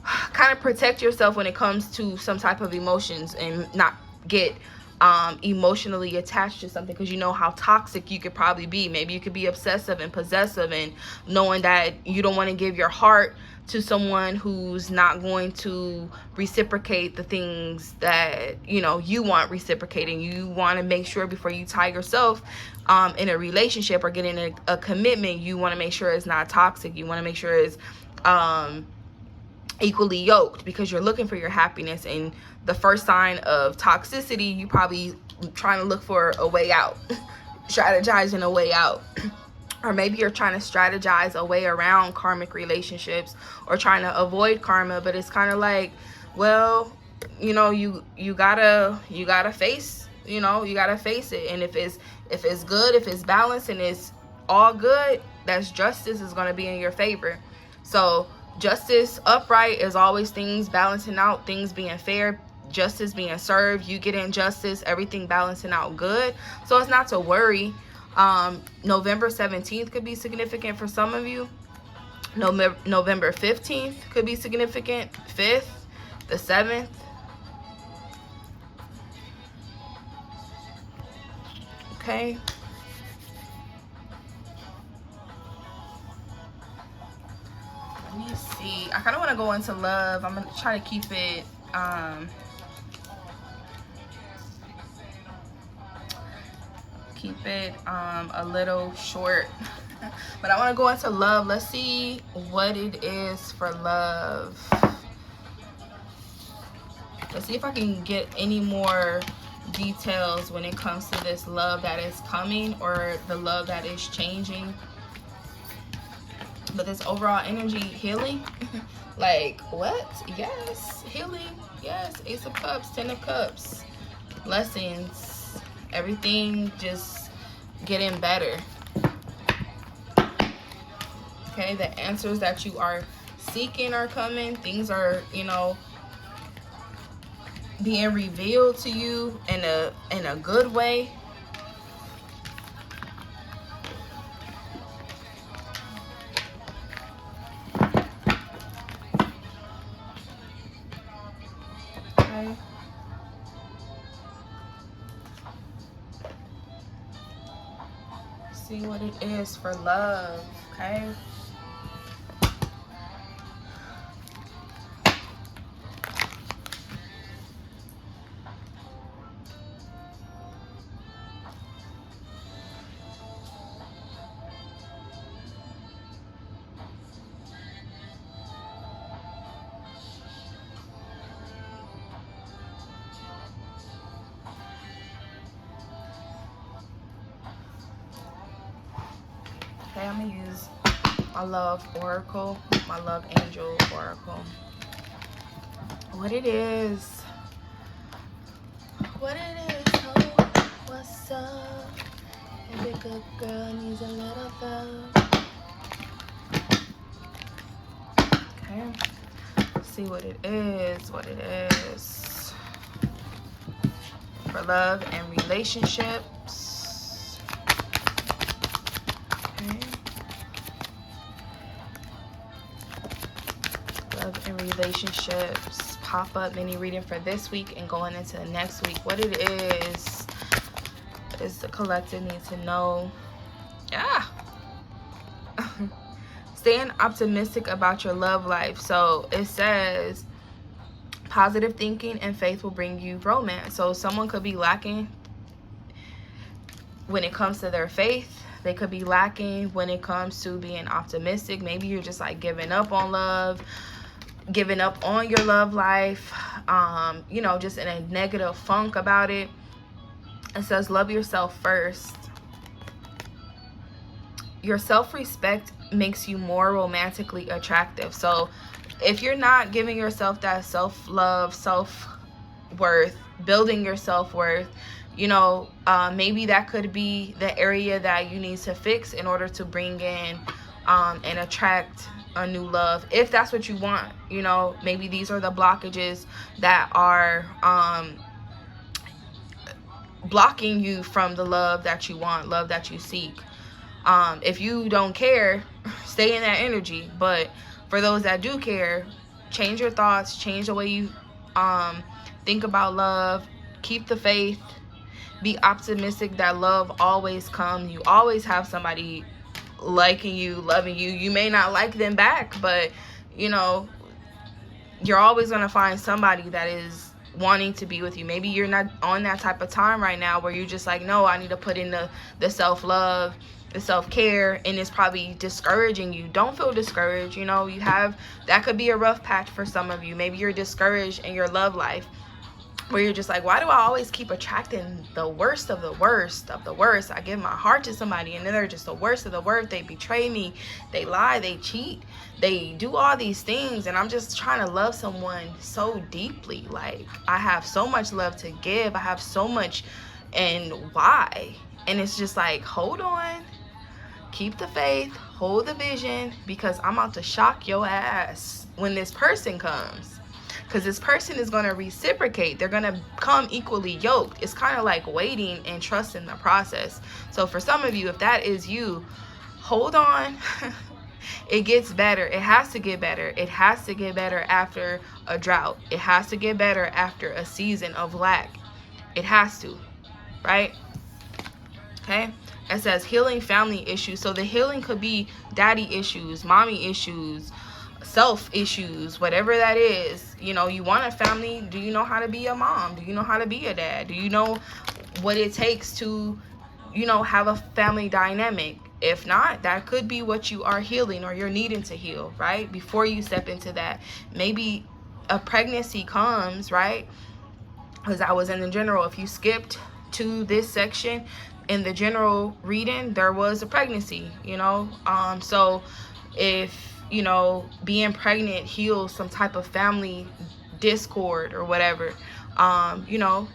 A: kind of protect yourself when it comes to some type of emotions, and not get emotionally attached to something, because you know how toxic you could probably be. Maybe you could be obsessive and possessive, and knowing that you don't want to give your heart to someone who's not going to reciprocate the things that, you know, you want reciprocating. You want to make sure before you tie yourself in a relationship or get in a commitment, you want to make sure it's not toxic. You want to make sure it's equally yoked, because you're looking for your happiness. And the first sign of toxicity, you probably trying to look for a way out, strategizing a way out. Or maybe you're trying to strategize a way around karmic relationships, or trying to avoid karma. But it's kind of like, well, you know, you gotta face, you know, you gotta face it. And if it's good, if it's balanced and it's all good, that's justice is going to be in your favor. So justice upright is always things balancing out, things being fair, justice being served, you get injustice, everything balancing out good. So it's not to worry. November 17th could be significant for some of you. November 15th could be significant. 5th, the 7th. Okay. Let me see. I kind of want to go into love. I'm going to try to keep it a little short. But I want to go into love. Let's see what it is for love. Let's see if I can get any more details when it comes to this love that is coming or the love that is changing. But this overall energy, healing. Like, what? Yes, healing. Yes, Ace of Cups, 10 of Cups. Blessings. Everything just getting better. Okay, the answers that you are seeking are coming. Things are, you know, being revealed to you in a good way. Okay. See what it is for love, okay? Okay, I'm gonna use my love oracle, my love angel oracle. What it is, oh, what's up? Every good girl needs a little love. Okay, let's see what it is, for love and relationships. Love and relationships. Pop up mini reading for this week and going into the next week. What it is the collective need to know. Yeah. Staying optimistic about your love life. So it says positive thinking and faith will bring you romance. So someone could be lacking when it comes to their faith. They could be lacking when it comes to being optimistic. Maybe you're just like giving up on love, giving up on your love life, you know, just in a negative funk about it. It says love yourself first. Your self-respect makes you more romantically attractive. So if you're not giving yourself that self-love, self-worth, building your self-worth, you know, maybe that could be the area that you need to fix in order to bring in and attract a new love, if that's what you want. You know, maybe these are the blockages that are blocking you from the love that you want, love that you seek. If you don't care, stay in that energy. But for those that do care, change your thoughts, change the way you think about love, keep the faith, be optimistic that love always comes. You always have somebody liking you, loving you. You may not like them back, but you know, you're always going to find somebody that is wanting to be with you. Maybe you're not on that type of time right now where you're just like, no, I need to put in the self-love, the self-care, and it's probably discouraging you. Don't feel discouraged. You know, you have, that could be a rough patch for some of you. Maybe you're discouraged in your love life, where you're just like, why do I always keep attracting the worst of the worst of the worst? I give my heart to somebody and then they're just the worst of the worst. They betray me, they lie, they cheat, they do all these things, and I'm just trying to love someone so deeply. Like, I have so much love to give, I have so much, and why? And it's just like, hold on, keep the faith, hold the vision, because I'm about to shock your ass when this person comes. because this person is going to reciprocate. They're going to come equally yoked. It's kind of like waiting and trusting the process. So for some of you, if that is you, hold on. It gets better. It has to get better. It has to get better after a drought. It has to get better after a season of lack. It has to, right? Okay. It says healing family issues. So the healing could be daddy issues, mommy issues, self issues, whatever that is. You know, you want a family. Do you know how to be a mom? Do you know how to be a dad? Do you know what it takes to, you know, have a family dynamic? If not, that could be what you are healing or you're needing to heal, right? Before you step into that, maybe a pregnancy comes, right? Because I was in the general. If you skipped to this section in the general reading, there was a pregnancy, you know. So if, you know, being pregnant heals some type of family discord or whatever, you know,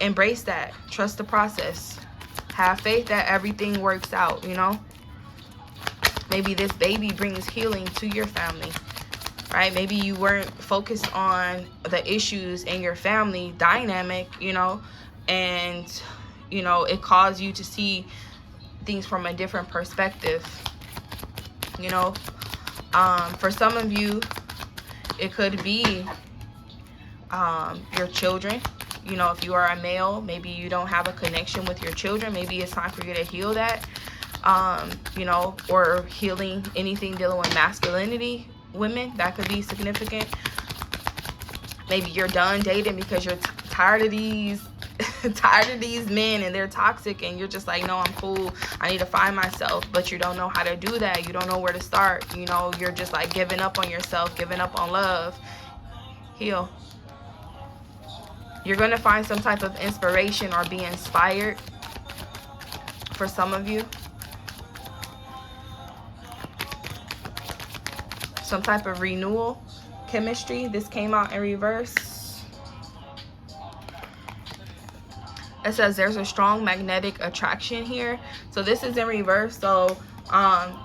A: embrace that. Trust the process. Have faith that everything works out, you know. Maybe this baby brings healing to your family, right? Maybe you weren't focused on the issues in your family dynamic, you know, and, you know, it caused you to see things from a different perspective, you know. For some of you, it could be your children. You know, if you are a male, maybe you don't have a connection with your children. Maybe it's time for you to heal that, you know, or healing anything dealing with masculinity, women, that could be significant. Maybe you're done dating because you're tired of these men and they're toxic, and you're just like, no, I'm cool. I need to find myself, but you don't know how to do that. You don't know where to start. You know, you're just like giving up on yourself, giving up on love. Heal. You're going to find some type of inspiration or be inspired for some of you. Some type of renewal chemistry. This came out in reverse. It says there's a strong magnetic attraction here. So this is in reverse. So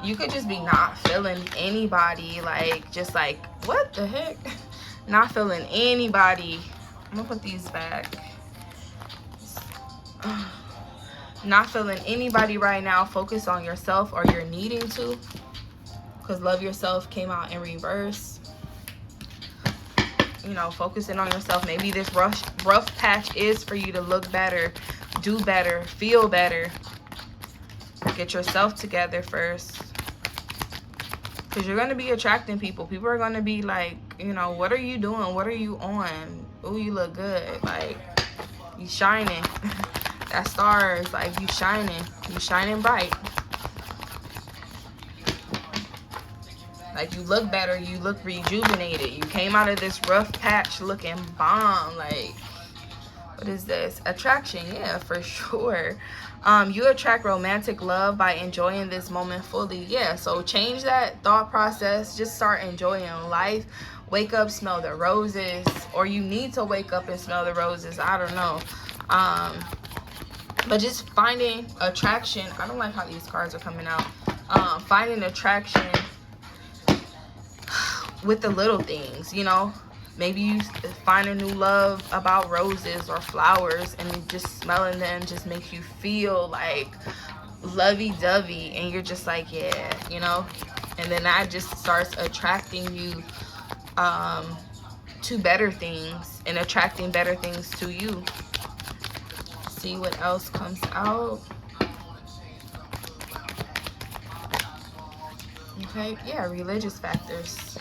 A: you could just be not feeling anybody. Like, just like, what the heck? Not feeling anybody. I'm gonna put these back. Not feeling anybody right now. Focus on yourself, or you're needing to, because love yourself came out in reverse. You know, focusing on yourself. Maybe this rough patch is for you to look better, do better, feel better. Get yourself together first, because you're going to be attracting people. People are going to be like, you know, what are you doing? What are you on? Oh, you look good. Like, you shining. That star is like, you shining. You shining bright. Like, you look better. You look rejuvenated. You came out of this rough patch looking bomb. Like, what is this? Attraction. Yeah, for sure. You attract romantic love by enjoying this moment fully. Yeah, so change that thought process. Just start enjoying life. Wake up, smell the roses. Or you need to wake up and smell the roses. I don't know. But just finding attraction. I don't like how these cards are coming out. Finding attraction with the little things, you know. Maybe you find a new love about roses or flowers, and just smelling them just makes you feel like lovey-dovey, and you're just like, yeah, you know. And then that just starts attracting you to better things, and attracting better things to you. See what else comes out. Okay, yeah, religious factors.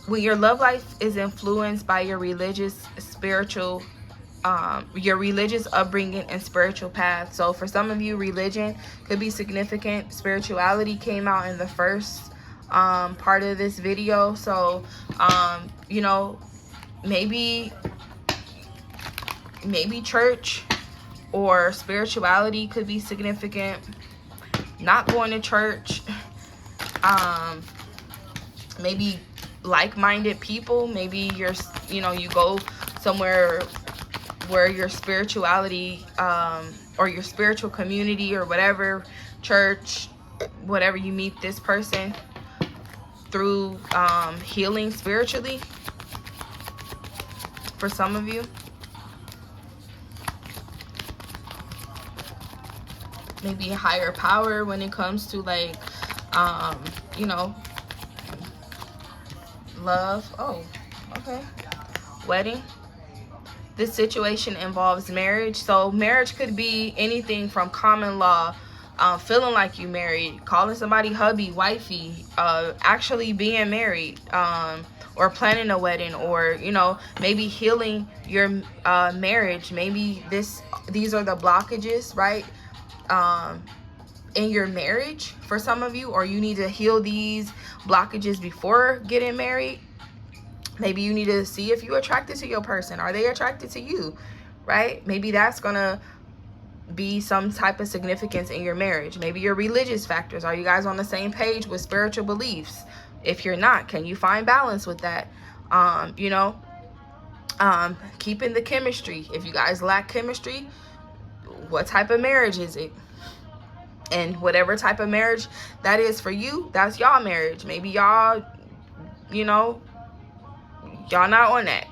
A: When your love life is influenced by your religious, spiritual, your religious upbringing and spiritual path. So for some of you, religion could be significant. Spirituality came out in the first part of this video. So, you know, maybe church or spirituality could be significant. Not going to church. Maybe like-minded people. Maybe you're, you know, you go somewhere where your spirituality or your spiritual community or whatever, church, whatever, you meet this person. through healing spiritually for some of you. Maybe a higher power when it comes to like you know, love. Oh, okay. Wedding. This situation involves marriage. So marriage could be anything from common law, feeling like you married, calling somebody hubby, wifey, actually being married, or planning a wedding, or, you know, maybe healing your marriage. Maybe these are the blockages, right, in your marriage for some of you, or you need to heal these blockages before getting married. Maybe you need to see if you're attracted to your person. Are they attracted to you, right? Maybe that's gonna be some type of significance in your marriage. Maybe your religious factors. Are you guys on the same page with spiritual beliefs? If you're not, can you find balance with that? You know, keeping the chemistry. If you guys lack chemistry, what type of marriage is it? And whatever type of marriage that is for you, that's y'all marriage. Maybe y'all, you know, y'all not on that.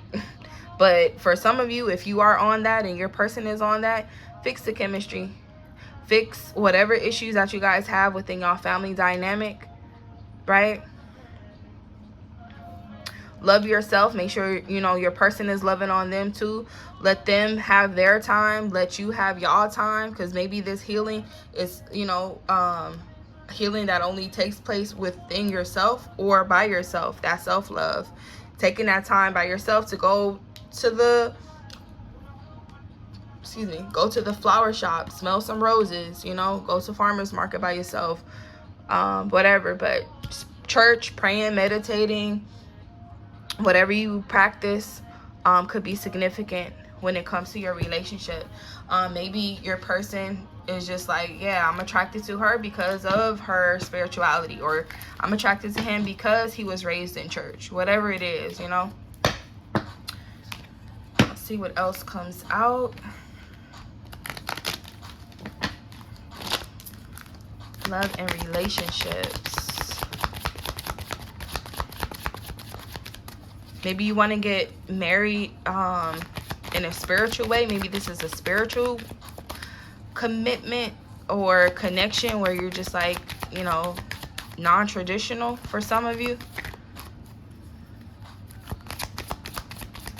A: But for some of you, if you are on that and your person is on that, fix the chemistry. Fix whatever issues that you guys have within y'all family dynamic, right? Love yourself. Make sure, you know, your person is loving on them too. Let them have their time. Let you have y'all time. Because maybe this healing is, you know, healing that only takes place within yourself or by yourself. That self-love. Taking that time by yourself to go to the, go to the flower shop, smell some roses, you know, go to farmer's market by yourself, whatever. But church, praying, meditating, whatever you practice could be significant when it comes to your relationship. Maybe your person is just like, yeah, I'm attracted to her because of her spirituality, or I'm attracted to him because he was raised in church. Whatever it is, you know. Let's see what else comes out. Love and relationships. Maybe you want to get married in a spiritual way. Maybe this is a spiritual commitment or connection where you're just like, you know, non-traditional for some of you.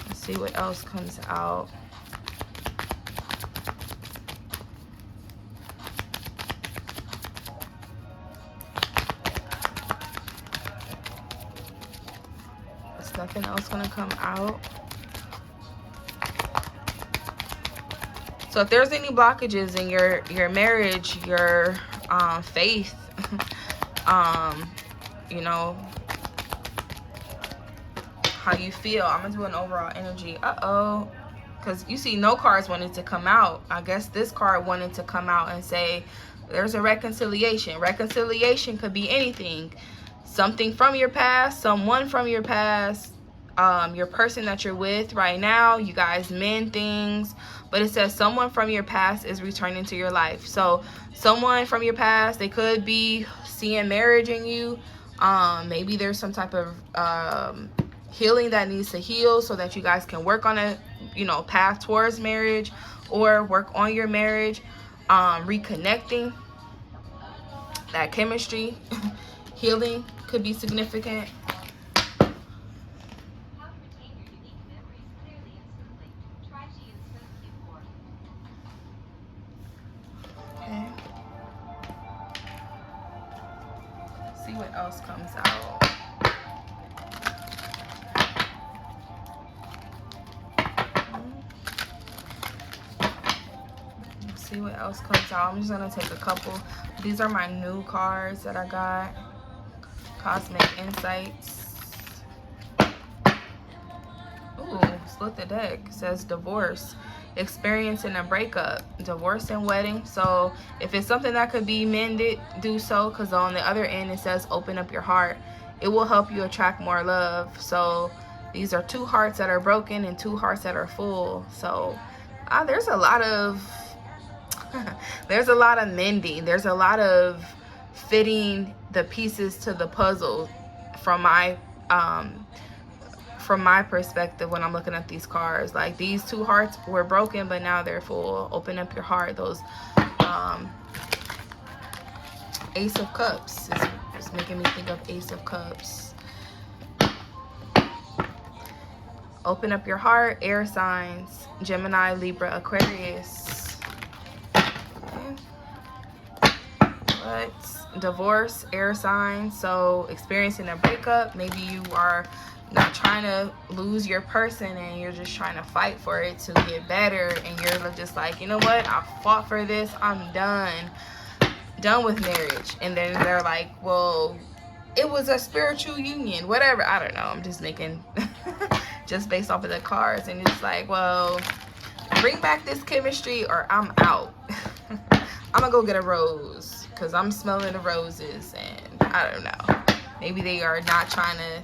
A: Let's see what else comes out. Nothing else gonna come out. So if there's any blockages in your marriage, your faith, you know, how you feel. I'm gonna do an overall energy. Because you see no cards wanted to come out. I guess this card wanted to come out and say there's a reconciliation. Reconciliation could be anything. Something from your past, someone from your past, your person that you're with right now, you guys mend things. But it says someone from your past is returning to your life. So someone from your past, they could be seeing marriage in you. Maybe there's some type of healing that needs to heal so that you guys can work on a, you know, path towards marriage, or work on your marriage, reconnecting. That chemistry healing could be significant. Okay. See what else comes out. See what else comes out. I'm just gonna take a couple. These are my new cards that I got. Cosmic Insights. Ooh, split the deck. It says divorce, experiencing a breakup, divorce and wedding. So if it's something that could be mended, do so, because on the other end it says open up your heart. It will help you attract more love. So these are 2 hearts that are broken and 2 hearts that are full. So there's a lot of there's a lot of mending. There's a lot of fitting the pieces to the puzzle from my perspective when I'm looking at these cards. Like, these two hearts were broken, but now they're full. Open up your heart. Those Ace of Cups is making me think of Ace of Cups. Open up your heart. Air signs: Gemini, Libra, Aquarius. Okay. What? Divorce, air signs. So experiencing a breakup. Maybe you are not trying to lose your person and you're just trying to fight for it to get better, and you're just like, you know what, I fought for this, I'm done with marriage. And then they're like, well, it was a spiritual union, whatever. I don't know, I'm just making just based off of the cards. And it's like, well, bring back this chemistry or I'm out. I'm gonna go get a rose because I'm smelling the roses. And I don't know, maybe they are not trying to,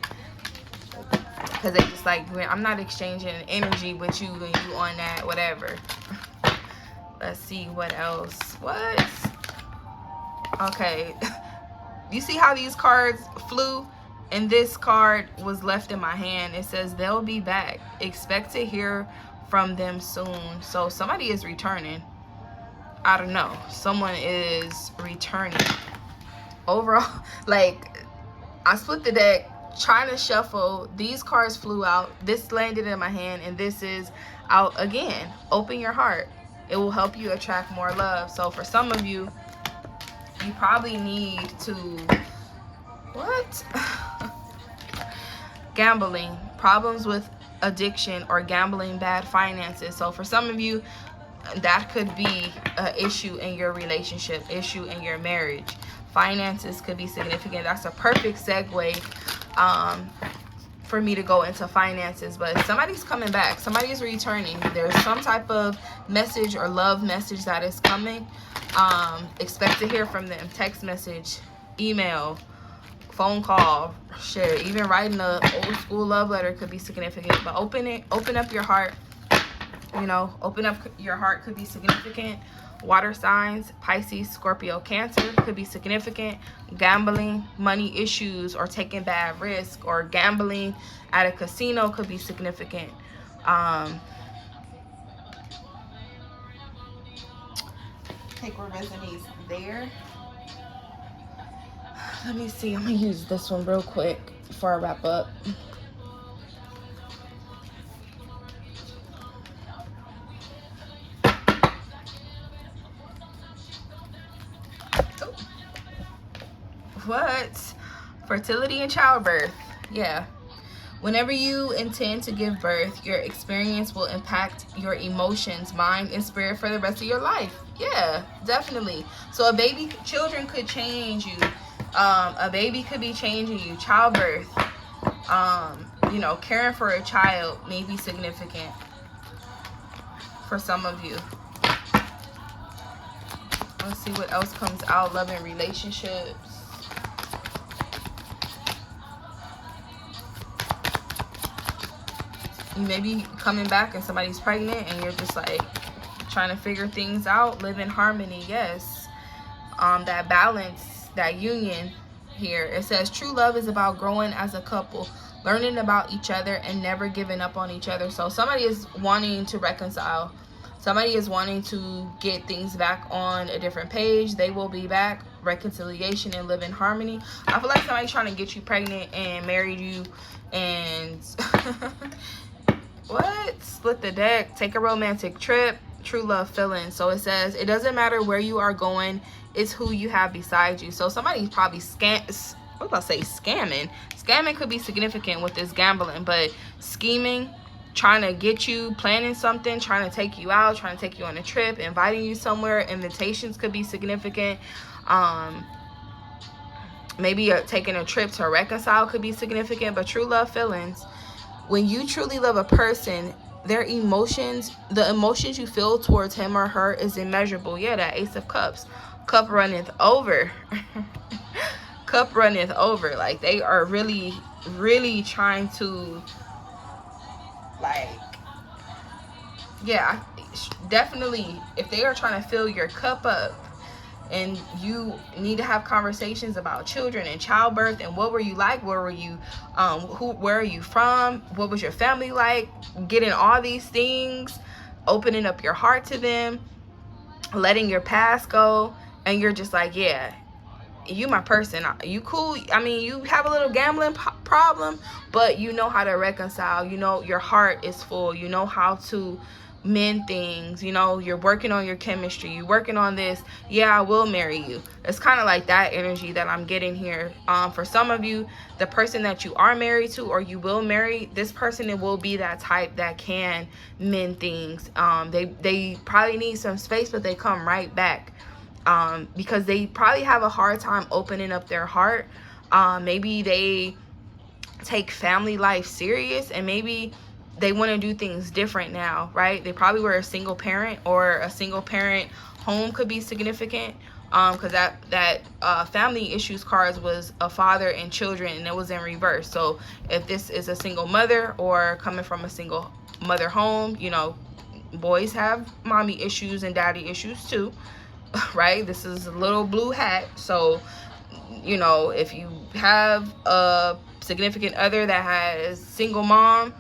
A: because they just like, I'm not exchanging energy with you and you on that, whatever. Let's see what else. What? Okay. You see how these cards flew? And this card was left in my hand. It says they'll be back. Expect to hear from them soon. So somebody is returning. I don't know. Someone is returning. Overall, like, I split the deck trying to shuffle. These cards flew out. This landed in my hand, and this is out again. Open your heart. It will help you attract more love. So for some of you, you probably need to, what? Gambling, problems with addiction or gambling, bad finances. So for some of you, that could be an issue in your relationship, issue in your marriage. Finances could be significant. That's a perfect segue for me to go into finances. But somebody's coming back. Somebody's returning. There's some type of message or love message that is coming. Expect to hear from them. Text message, email, phone call, share. Even writing a old school love letter could be significant. But open up your heart. You know, open up your heart could be significant. Water signs, Pisces, Scorpio, Cancer could be significant. Gambling, money issues, or taking bad risk, or gambling at a casino could be significant. Take what resonates there. Let me see. I'm gonna use this one real quick before I wrap up. What? Fertility and childbirth. Yeah. Whenever you intend to give birth, your experience will impact your emotions, mind, and spirit for the rest of your life. Yeah, definitely. So children could change you. A baby could be changing you. Childbirth, you know, caring for a child may be significant for some of you. Let's see what else comes out. Love and relationships. You may be coming back and somebody's pregnant and you're just like trying to figure things out. Live in harmony. Yes. That balance, that union here. It says true love is about growing as a couple, learning about each other, and never giving up on each other. So somebody is wanting to reconcile. Somebody is wanting to get things back on a different page. They will be back. Reconciliation and live in harmony. I feel like somebody's trying to get you pregnant and marry you and what? Split the deck. Take a romantic trip. True love feeling. So it says it doesn't matter where you are going, it's who you have beside you. So somebody's probably scamming. Scamming could be significant with this gambling, but scheming, trying to get you, planning something, trying to take you out, trying to take you on a trip, inviting you somewhere. Invitations could be significant. Maybe taking a trip to reconcile could be significant. But true love feelings, when you truly love a person, their emotions, the emotions you feel towards him or her is immeasurable. Yeah, that Ace of Cups. Cup runneth over. Cup runneth over. Like, they are really, really trying to, like, yeah, definitely, if they are trying to fill your cup up, and you need to have conversations about children and childbirth and what were you like, where were you, where are you from, what was your family like, getting all these things, opening up your heart to them, letting your past go, and you're just like, yeah, you my person, you cool. I mean, you have a little gambling problem, but you know how to reconcile. You know, your heart is full. You know how to mend things. You know, you're working on your chemistry. You're working on this. Yeah, I will marry you. It's kind of like that energy that I'm getting here. For some of you, the person that you are married to or you will marry, this person, it will be that type that can mend things. They probably need some space, but they come right back. Because they probably have a hard time opening up their heart. Maybe they take family life serious, and maybe they want to do things different now, right? They probably were a single parent, or a single parent home could be significant, because that family issues cards was a father and children, and it was in reverse. So if this is a single mother or coming from a single mother home, you know, boys have mommy issues and daddy issues too. Right? This is a little blue hat. So, you know, if you have a significant other that has single mom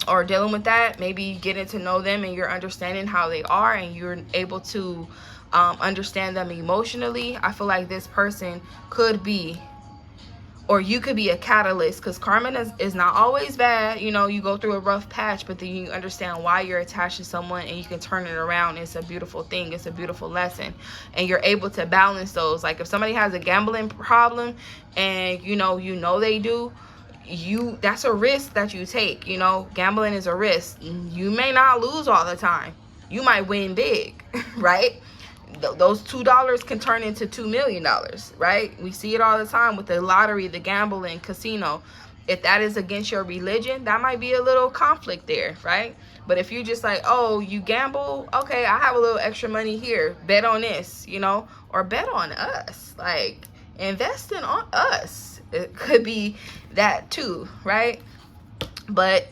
A: or dealing with that, maybe getting to know them and you're understanding how they are, and you're able to understand them emotionally. I feel like this person could be, or you could be, a catalyst, because karma is not always bad. You know, you go through a rough patch, but then you understand why you're attached to someone and you can turn it around. It's a beautiful thing. It's a beautiful lesson, and you're able to balance those. Like if somebody has a gambling problem and you know they do, that's a risk that you take. You know, gambling is a risk. You may not lose all the time. You might win big, right? Those $2 can turn into $2 million, right? We see it all the time with the lottery, the gambling, casino. If that is against your religion, that might be a little conflict there, right? But if you're just like, oh, you gamble, okay, I have a little extra money here, bet on this, you know, or bet on us, like investing on us. It could be that too, right? But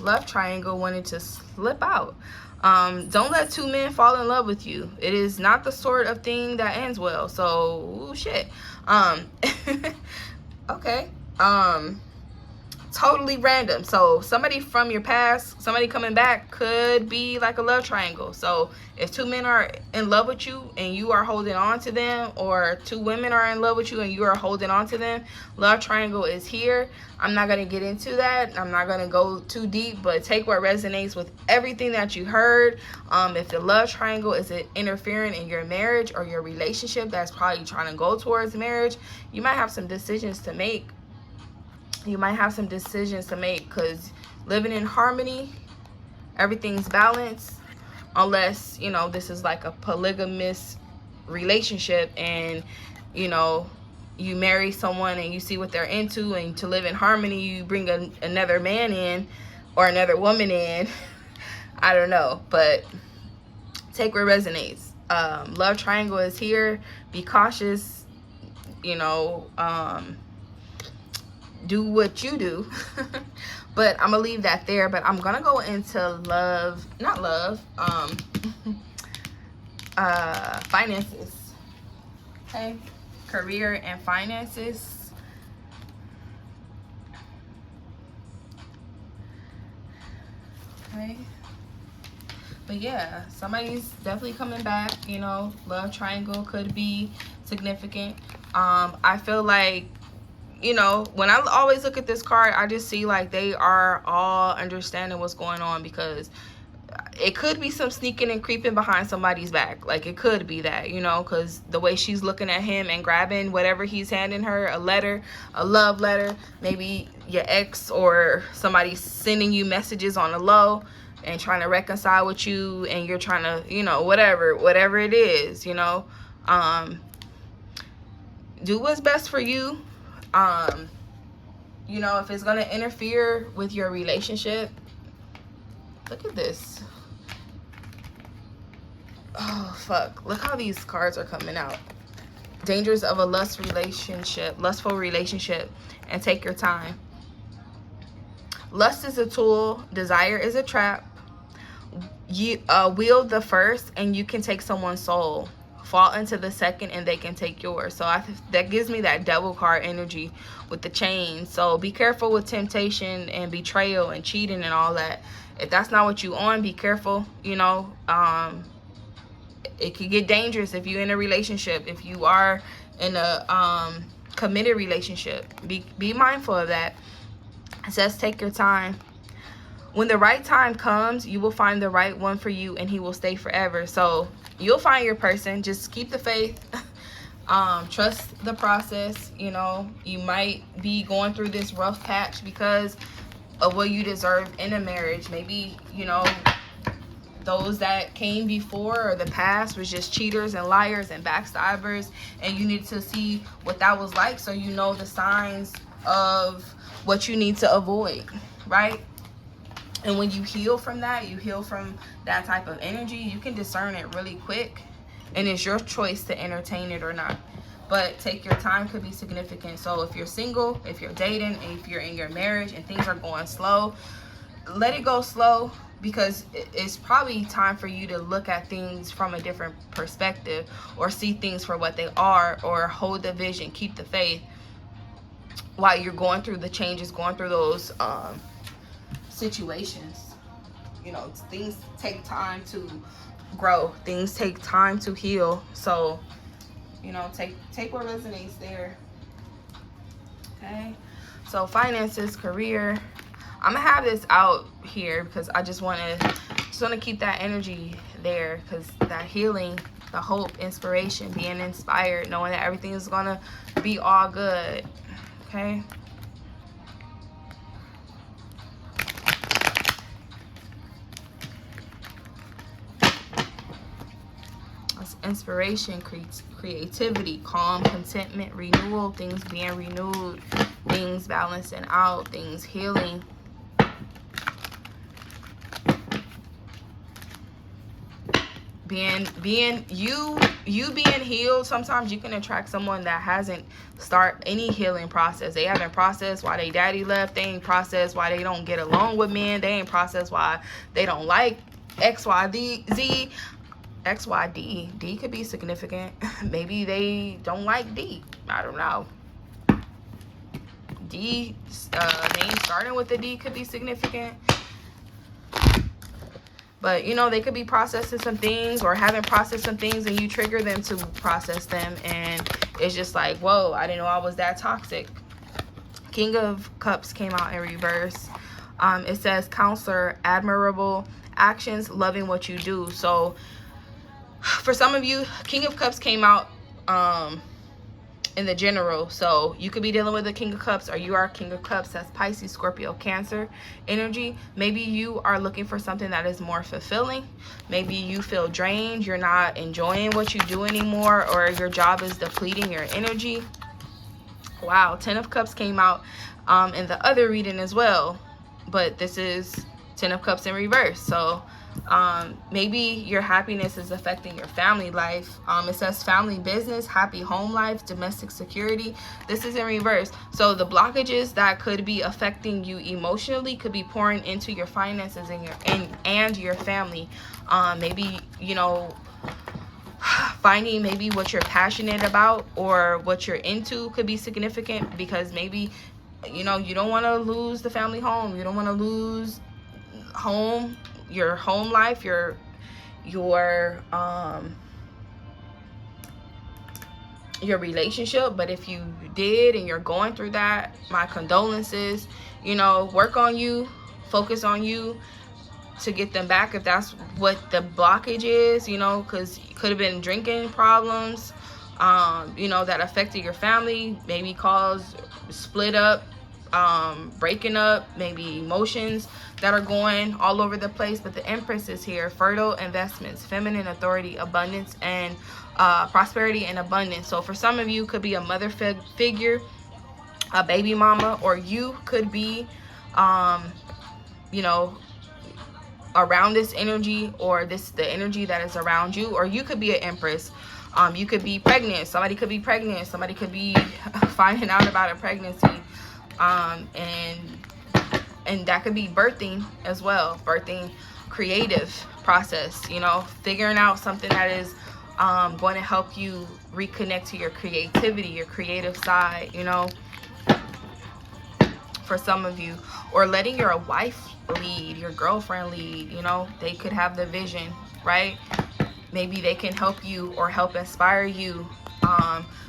A: love triangle wanted to slip out. Don't let two men fall in love with you. It is not the sort of thing that ends well. So, ooh, shit. Okay. Totally random. So somebody from your past, somebody coming back, could be like a love triangle. So if two men are in love with you and you are holding on to them, or two women are in love with you and you are holding on to them, love triangle is here. I'm not going to get into that. I'm not going to go too deep, but take what resonates with everything that you heard. If the love triangle is interfering in your marriage or your relationship that's probably trying to go towards marriage, you might have some decisions to make. Because living in harmony, everything's balanced, unless, you know, this is like a polygamous relationship and, you know, you marry someone and you see what they're into, and to live in harmony, you bring another man in or another woman in. I don't know, but take what resonates. Love triangle is here. Be cautious, you know, do what you do. But I'm gonna leave that there. But I'm gonna go into finances. Okay, career and finances. Okay, but yeah, somebody's definitely coming back. You know, love triangle could be significant. I feel like, you know, when I always look at this card, I just see like they are all understanding what's going on, because it could be some sneaking and creeping behind somebody's back. Like it could be that, you know, because the way she's looking at him and grabbing whatever he's handing her, a letter, a love letter, maybe your ex or somebody sending you messages on the low and trying to reconcile with you, and you're trying to, you know, whatever it is, you know, do what's best for you. You know, if it's going to interfere with your relationship, look at this. Oh, fuck. Look how these cards are coming out. Dangers of a lustful relationship, and take your time. Lust is a tool. Desire is a trap. You wield the first and you can take someone's soul, fall into the second and they can take yours. So that gives me that devil card energy with the chain. So be careful with temptation and betrayal and cheating and all that. If that's not what you on, be careful. You know, it could get dangerous if you're in a relationship, if you are in a committed relationship. Be mindful of that. It says take your time. When the right time comes, you will find the right one for you and he will stay forever. So you'll find your person. Just keep the faith. Trust the process. You know, you might be going through this rough patch because of what you deserve in a marriage. Maybe, you know, those that came before or the past was just cheaters and liars and backstabbers, and you need to see what that was like so you know the signs of what you need to avoid, right? And when you heal from that, you heal from that type of energy, you can discern it really quick, and it's your choice to entertain it or not. But take your time, could be significant. So if you're single, if you're dating, if you're in your marriage and things are going slow, let it go slow, because it's probably time for you to look at things from a different perspective, or see things for what they are, or hold the vision, keep the faith while you're going through the changes, going through those situations. You know, things take time to grow, things take time to heal. So, you know, take what resonates there. Okay, so finances, career, I'm gonna have this out here because I just want to keep that energy there, because that healing, the hope, inspiration, being inspired, knowing that everything is gonna be all good. Okay, inspiration, creativity, calm, contentment, renewal, things being renewed, things balancing out, things healing. Being you being healed. Sometimes you can attract someone that hasn't start any healing process. They haven't processed why they daddy left. They ain't processed why they don't get along with men. They ain't processed why they don't like XYZ. XYD. D could be significant. Maybe they don't like D. I don't know. D, name starting with the D could be significant. But, you know, they could be processing some things or haven't processed some things, and you trigger them to process them. And it's just like, whoa, I didn't know I was that toxic. King of Cups came out in reverse. It says counselor, admirable actions, loving what you do. So for some of you, King of Cups came out in the general. So you could be dealing with the King of Cups, or you are King of Cups. That's Pisces, Scorpio, Cancer energy. Maybe you are looking for something that is more fulfilling. Maybe you feel drained. You're not enjoying what you do anymore, or your job is depleting your energy. Wow, 10 of Cups came out in the other reading as well. But this is 10 of Cups in reverse. So maybe your happiness is affecting your family life. It says family business, happy home life, domestic security. This is in reverse. So the blockages that could be affecting you emotionally could be pouring into your finances and your family. Maybe, you know, finding maybe what you're passionate about or what you're into could be significant, because maybe, you know, you don't want to lose the family home. You don't want to lose home, your home life, your relationship. But if you did and you're going through that, my condolences. You know, work on you, focus on you to get them back if that's what the blockage is, you know, because it could have been drinking problems, you know, that affected your family, maybe caused split up, breaking up, maybe emotions that are going all over the place. But the Empress is here. Fertile investments, feminine authority, abundance, and prosperity and abundance. So for some of you, could be a mother figure, a baby mama, or you could be you know, around this energy, or the energy that is around you. Or you could be an Empress. You could be pregnant. Somebody could be pregnant. Somebody could be finding out about a pregnancy. And that could be birthing as well. Birthing creative process, you know, figuring out something that is going to help you reconnect to your creativity, your creative side, you know, for some of you. Or letting your wife lead, your girlfriend lead, you know, they could have the vision, right? Maybe they can help you or help inspire you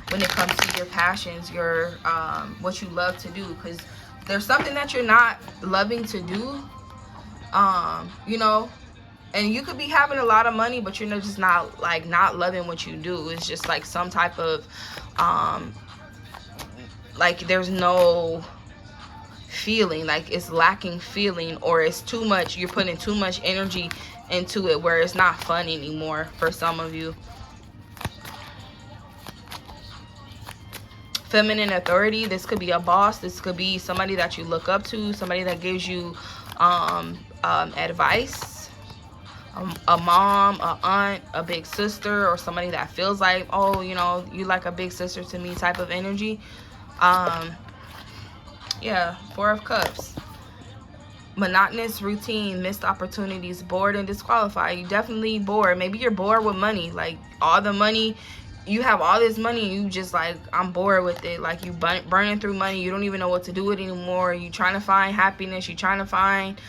A: when it comes to your passions, your what you love to do, because there's something that you're not loving to do, you know, and you could be having a lot of money, but you're just not loving what you do. It's just like some type of like there's no feeling, like it's lacking feeling, or it's too much, you're putting too much energy into it where it's not fun anymore for some of you. Feminine authority, this could be a boss, this could be somebody that you look up to, somebody that gives you advice, a mom, a aunt, a big sister, or somebody that feels like, oh, you know, you like a big sister to me type of energy. Yeah, 4 of Cups. Monotonous routine, missed opportunities, bored and disqualified. You definitely bored. Maybe you're bored with money, like all the money, you have all this money, you just like, I'm bored with it. Like you burning through money, you don't even know what to do with it anymore. You trying to find happiness, you trying to find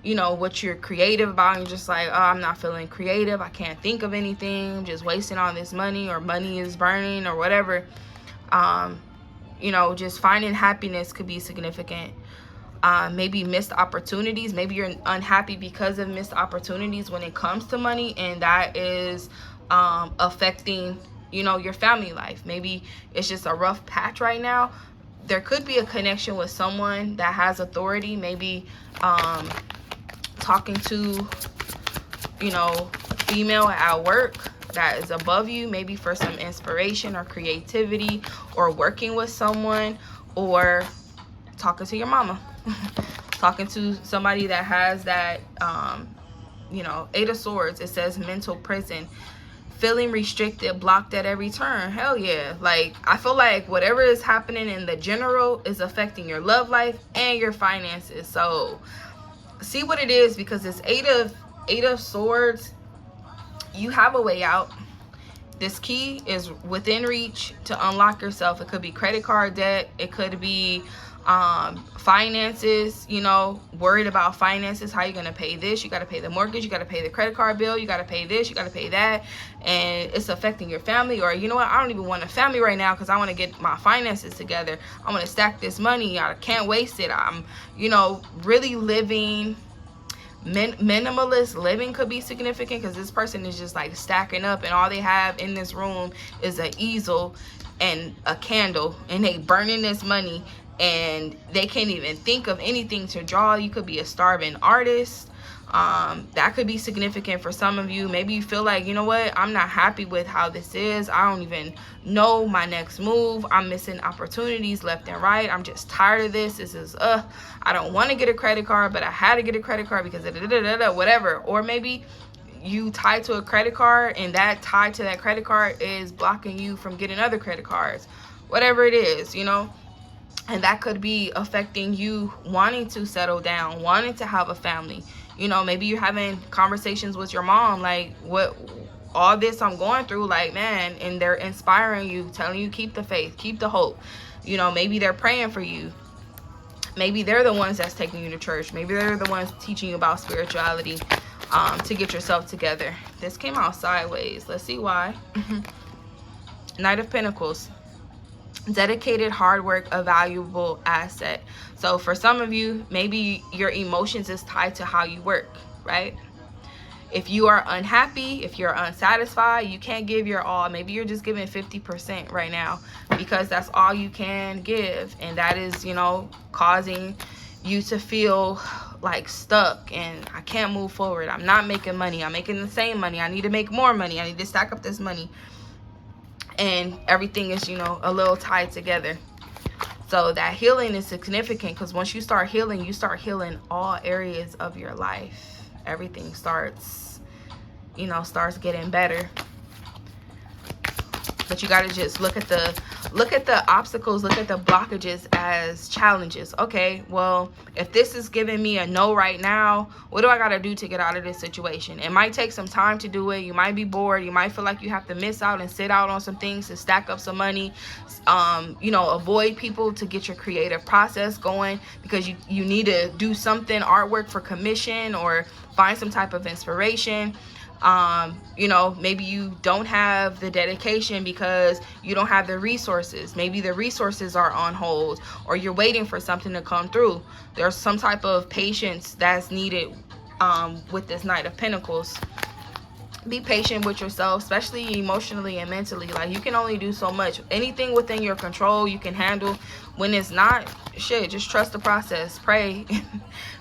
A: you know, what you're creative about, and you're just like, oh, I'm not feeling creative, I can't think of anything, I'm just wasting all this money, or money is burning, or whatever. You know, just finding happiness could be significant. Maybe missed opportunities. Maybe you're unhappy because of missed opportunities when it comes to money, and that is affecting, you know, your family life. Maybe it's just a rough patch right now. There could be a connection with someone that has authority, maybe talking to, you know, female at work that is above you, maybe for some inspiration or creativity, or working with someone, or talking to your mama. Talking to somebody that has that you know, 8 of Swords. It says mental prison, feeling restricted, blocked at every turn. Hell yeah. Like I feel like whatever is happening in the general is affecting your love life and your finances. So see what it is, because it's 8 of Swords. You have a way out. This key is within reach to unlock yourself. It could be credit card debt, it could be finances, you know, worried about finances. How you gonna pay this? You got to pay the mortgage, you got to pay the credit card bill, you got to pay this, you got to pay that, and it's affecting your family. Or you know what, I don't even want a family right now because I want to get my finances together, I want to stack this money, I can't waste it. I'm, you know, really living minimalist living could be significant, because this person is just like stacking up, and all they have in this room is an easel and a candle, and they burning this money, and they can't even think of anything to draw. You could be a starving artist. That could be significant for some of you. Maybe you feel like, you know what, I'm not happy with how this is, I don't even know my next move, I'm missing opportunities left and right, I'm just tired of this. This is I don't want to get a credit card, but I had to get a credit card because whatever. Or maybe you tied to a credit card, and that tied to that credit card is blocking you from getting other credit cards, whatever it is, you know. And that could be affecting you wanting to settle down, wanting to have a family. You know, maybe you're having conversations with your mom, like, what, all this I'm going through, like, man, and they're inspiring you, telling you keep the faith, keep the hope. You know, maybe they're praying for you. Maybe they're the ones that's taking you to church. Maybe they're the ones teaching you about spirituality, to get yourself together. This came out sideways. Let's see why. Knight of Pentacles. Dedicated hard work, a valuable asset. So for some of you, maybe your emotions is tied to how you work, right? If you are unhappy, if you're unsatisfied, you can't give your all. Maybe you're just giving 50% right now because that's all you can give, and that is, you know, causing you to feel like stuck and I can't move forward. I'm not making money, I'm making the same money, I need to make more money, I need to stack up this money. And everything is, you know, a little tied together. So that healing is significant, because once you start healing, you start healing all areas of your life. Everything starts, you know, starts getting better. But you got to just look at the obstacles, look at the blockages as challenges. Okay, well, if this is giving me a no right now, what do I got to do to get out of this situation? It might take some time to do it. You might be bored. You might feel like you have to miss out and sit out on some things to stack up some money. You know, avoid people to get your creative process going, because you need to do something, artwork for commission, or find some type of inspiration. You know, maybe you don't have the dedication because you don't have the resources. Maybe the resources are on hold, or you're waiting for something to come through. There's some type of patience that's needed with this Knight of Pentacles. Be patient with yourself, especially emotionally and mentally. Like, you can only do so much. Anything within your control you can handle. When it's not, shit, just trust the process. Pray.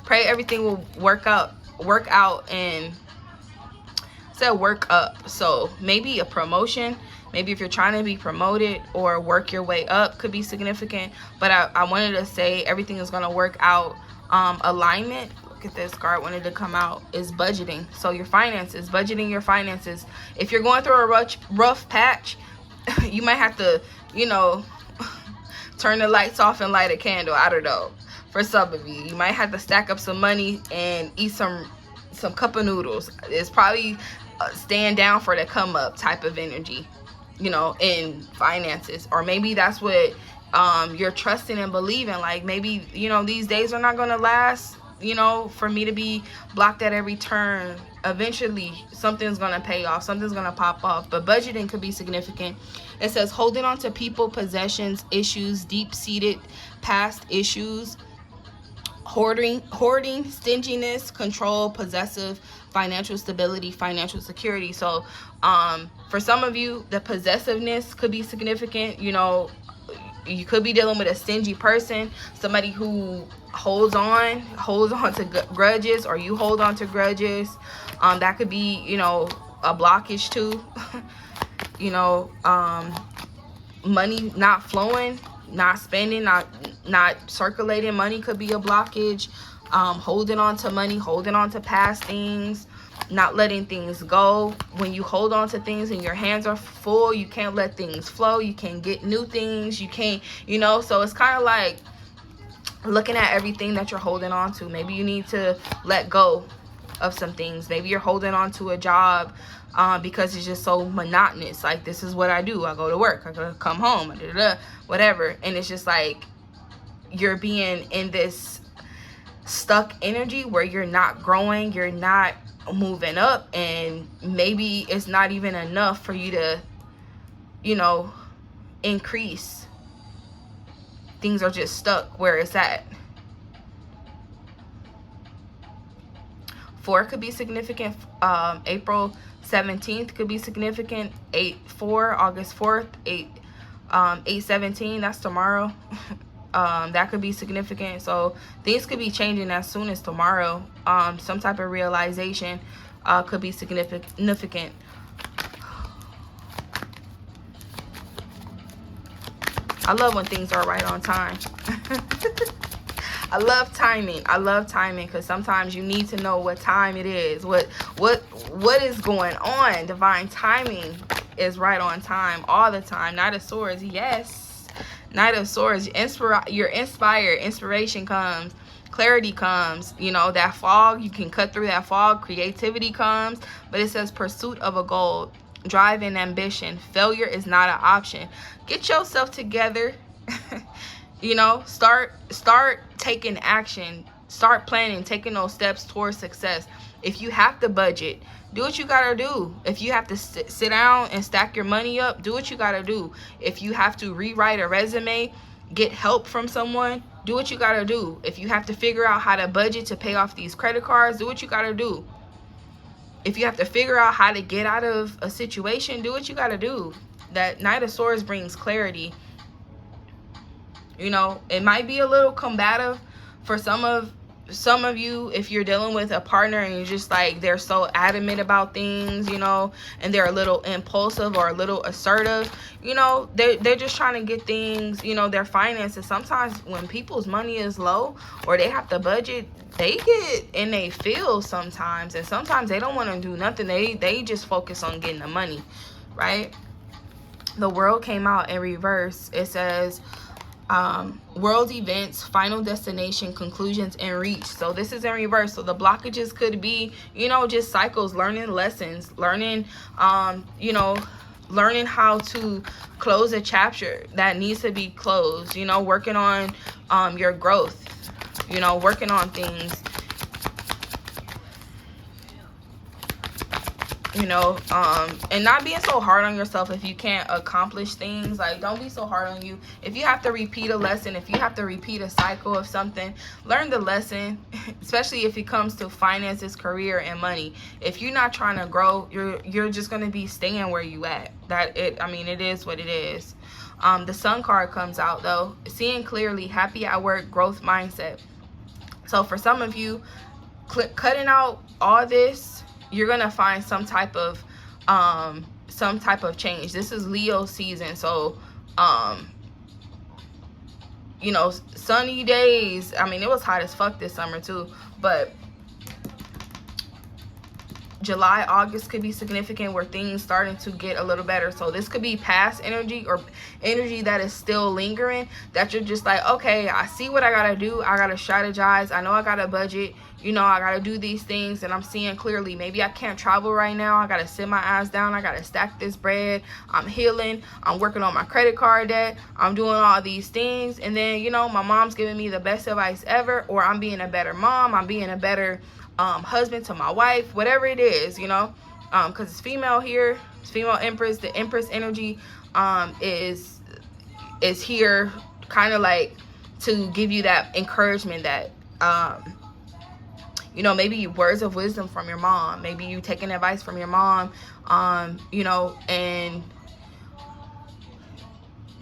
A: Pray everything will work out and work up. So maybe a promotion, maybe if you're trying to be promoted or work your way up, could be significant. But I wanted to say everything is going to work out. Alignment, look at this card, wanted to come out, is budgeting. So your finances, budgeting your finances. If you're going through a rough patch, you might have to, you know, turn the lights off and light a candle. I don't know. For some of you might have to stack up some money and eat some cup of noodles. It's probably stand down for the come up type of energy, you know, in finances. Or maybe that's what you're trusting and believing. Like, maybe, you know, these days are not going to last, you know, for me to be blocked at every turn. Eventually something's going to pay off, something's going to pop off. But budgeting could be significant. It says holding on to people, possessions, issues, deep-seated past issues, hoarding, stinginess, control, possessive, financial stability, financial security. So for some of you, the possessiveness could be significant. You know, you could be dealing with a stingy person, somebody who holds on to grudges, or you hold on to grudges. That could be, you know, a blockage too. You know, money not flowing, not spending, not circulating money could be a blockage. Holding on to money, holding on to past things, not letting things go. When you hold on to things and your hands are full, you can't let things flow. You can't get new things. You can't, you know, so it's kind of like looking at everything that you're holding on to. Maybe you need to let go of some things. Maybe you're holding on to a job because it's just so monotonous. Like, this is what I do. I go to work, I gotta come home, whatever. And it's just like you're being in this stuck energy where you're not growing, you're not moving up, and maybe it's not even enough for you to, you know, increase. Things are just stuck where it's at. 4 could be significant. April 17th could be significant. 8/4, August 4th, 8/17, that's tomorrow. That could be significant. So things could be changing as soon as tomorrow. Some type of realization could be significant. I love when things are right on time. I love timing. I love timing, because sometimes you need to know what time it is. What is going on? Divine timing is right on time all the time. Knight of Swords, yes. Knight of Swords, you're inspired. Inspiration comes. Clarity comes. You know, that fog, you can cut through that fog. Creativity comes. But it says pursuit of a goal, drive and ambition. Failure is not an option. Get yourself together. You know, start taking action. Start planning, taking those steps towards success. If you have to budget, do what you gotta do. If you have to sit down and stack your money up, do what you gotta do. If you have to rewrite a resume, get help from someone, do what you gotta do. If you have to figure out how to budget to pay off these credit cards, do what you gotta do. If you have to figure out how to get out of a situation, do what you gotta do. That Knight of Swords brings clarity. You know, it might be a little combative for some of you if you're dealing with a partner and you're just like, they're so adamant about things, you know, and they're a little impulsive or a little assertive. You know, they're just trying to get things, you know, their finances. Sometimes when people's money is low or they have to budget, they get in they feel sometimes, and sometimes they don't want to do nothing. They just focus on getting the money, right? the world came out in reverse. It says world events, final destination, conclusions, and reach. So this is in reverse. So the blockages could be, you know, just cycles, learning lessons, learning, you know, learning how to close a chapter that needs to be closed, you know, working on your growth, you know, working on things, you know, and not being so hard on yourself if you can't accomplish things. Like, don't be so hard on you. If you have to repeat a lesson, if you have to repeat a cycle of something, learn the lesson, especially if it comes to finances, career, and money. If you're not trying to grow, you're just going to be staying where you at. I mean, it is what it is. The Sun card comes out, though. Seeing clearly, happy at work, growth mindset. So for some of you, cutting out all this, you're gonna find some type of change. This is Leo season, so you know, sunny days. I mean, it was hot as fuck this summer too, but July, August could be significant where things starting to get a little better. So this could be past energy or energy that is still lingering, that you're just like, okay, I see what I gotta do. I gotta strategize. I know I got a budget. You know, I gotta do these things, and I'm seeing clearly. Maybe I can't travel right now. I gotta sit my ass down. I gotta stack this bread. I'm healing. I'm working on my credit card debt. I'm doing all these things, and then, you know, my mom's giving me the best advice ever, or I'm being a better mom. I'm being a better husband to my wife, whatever it is, you know, because it's female here. It's female Empress. The Empress energy is here, kind of like to give you that encouragement that you know, maybe words of wisdom from your mom, maybe you taking advice from your mom, you know, and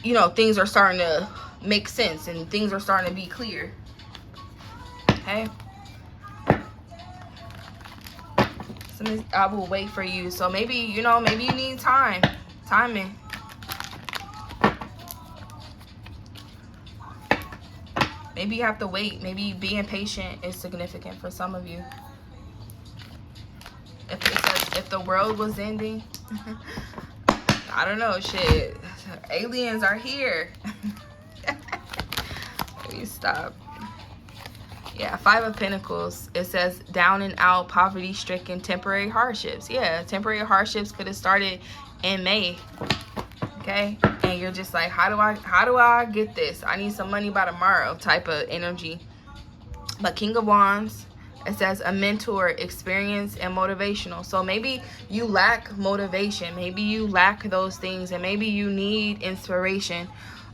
A: you know, things are starting to make sense and things are starting to be clear. Okay, so I will wait for you. So maybe, you know, maybe you need timing. Maybe you have to wait. Maybe being patient is significant for some of you. If it says if the world was ending, I don't know, shit. Aliens are here. Please stop. Yeah, Five of Pentacles. It says down and out, poverty stricken, temporary hardships. Yeah, temporary hardships could have started in May. Okay, and you're just like, how do I get this? I need some money by tomorrow type of energy. But King of Wands, it says a mentor, experience, and motivational. So maybe you lack motivation, maybe you lack those things, and maybe you need inspiration.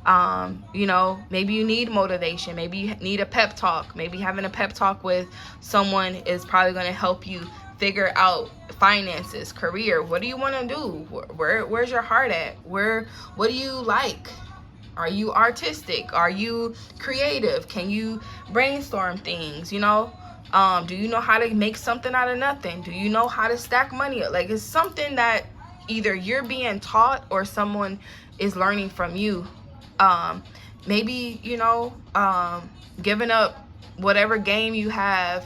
A: You know, maybe you need motivation, maybe you need a pep talk. Maybe having a pep talk with someone is probably going to help you figure out finances, career. What do you want to do? Where's your heart at? What do you like? Are you artistic? Are you creative? Can you brainstorm things? You know, do you know how to make something out of nothing? Do you know how to stack money? Like, it's something that either you're being taught or someone is learning from you. Maybe, you know, giving up whatever game you have,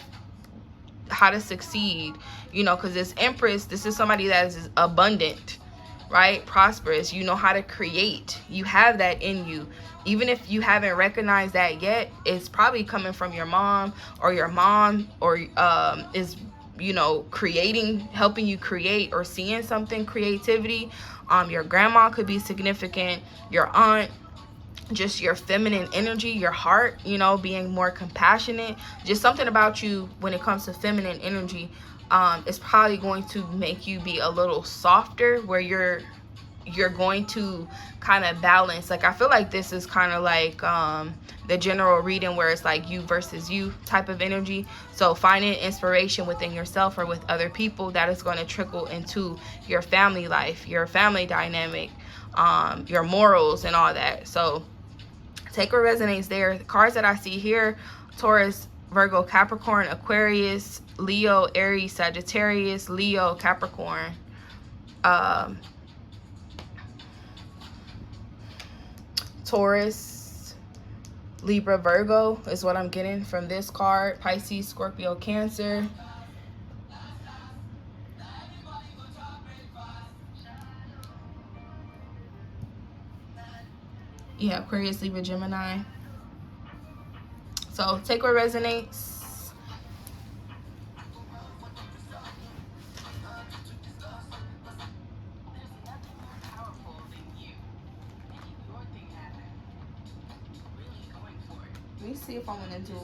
A: how to succeed, you know, because this Empress, this is somebody that is abundant, right? Prosperous. You know how to create. You have that in you. Even if you haven't recognized that yet, it's probably coming from your mom, or your mom, or is, you know, creating, helping you create, or seeing something, creativity. Your grandma could be significant, your aunt, just your feminine energy, your heart, you know, being more compassionate. Just something about you when it comes to feminine energy is probably going to make you be a little softer, where you're going to kind of balance. Like, I feel like this is kind of like the general reading where it's like you versus you type of energy. So finding inspiration within yourself or with other people, that is going to trickle into your family life, your family dynamic, your morals and all that. So take what resonates there. The cards that I see here: Taurus, Virgo, Capricorn, Aquarius, Leo, Aries, Sagittarius, Leo, Capricorn. Taurus, Libra, Virgo is what I'm getting from this card. Pisces, Scorpio, Cancer. Yeah, Aquarius, Libra, Gemini. So take what resonates. Let me see if I'm gonna do.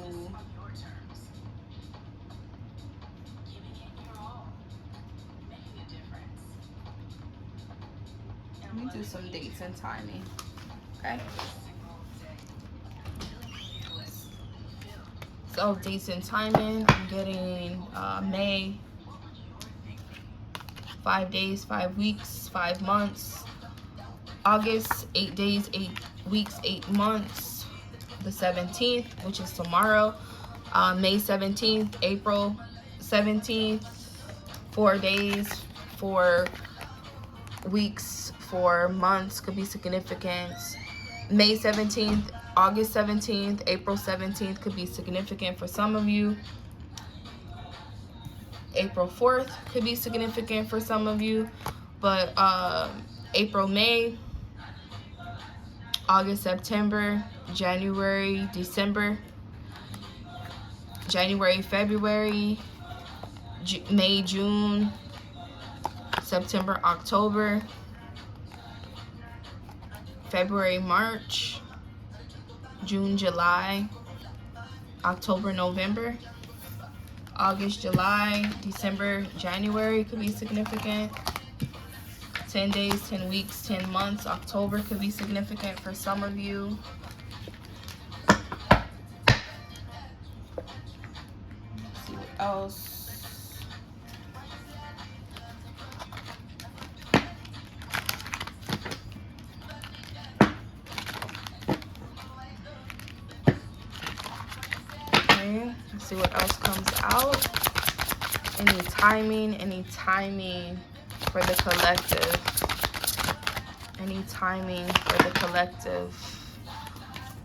A: Let me do some dates and timing. Okay. So dates and timing, I'm getting May, 5 days, 5 weeks, 5 months. August, 8 days, 8 weeks, 8 months. The 17th, which is tomorrow. May 17th, April 17th, 4 days, 4 weeks, 4 months could be significant. May 17th, August 17th, April 17th could be significant for some of you. April 4th could be significant for some of you. But April, May, August, September, January, December, January, February, May, June, September, October, February, March, June, July, October, November, August, July, December, January could be significant. 10 days, 10 weeks, 10 months. October could be significant for some of you. Let's see what else. Okay, let's see what else comes out. Any timing for the collective. Any timing for the collective.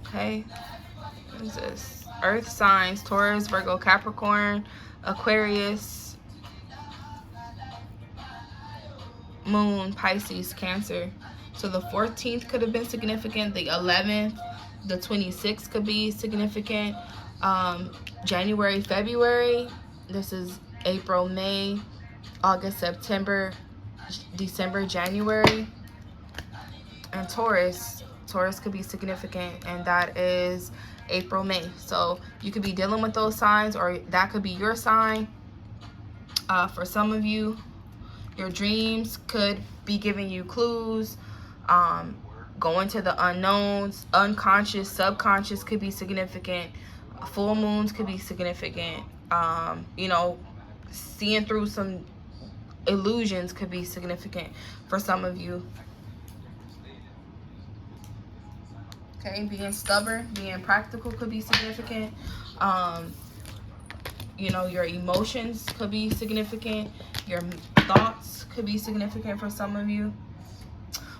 A: Okay, what is this? Earth signs, Taurus, Virgo, Capricorn, Aquarius, Moon, Pisces, Cancer. So the 14th could have been significant. The 11th, the 26th could be significant. January, February. This is April, May, August, September, December, January. And Taurus could be significant, and that is April, May. So you could be dealing with those signs, or that could be your sign. For some of you, your dreams could be giving you clues. Going to the unknowns, unconscious, subconscious could be significant. Full moons could be significant. You know, seeing through some illusions could be significant for some of you. Okay, being stubborn, being practical could be significant. You know, your emotions could be significant. Your thoughts could be significant for some of you.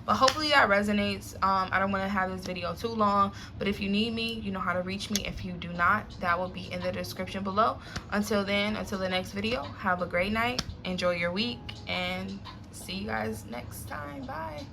A: But hopefully that resonates. I don't want to have this video too long, but if you need me, you know how to reach me. If you do not, that will be in the description below. Until then, until the next video, have a great night, enjoy your week, and see you guys next time. Bye.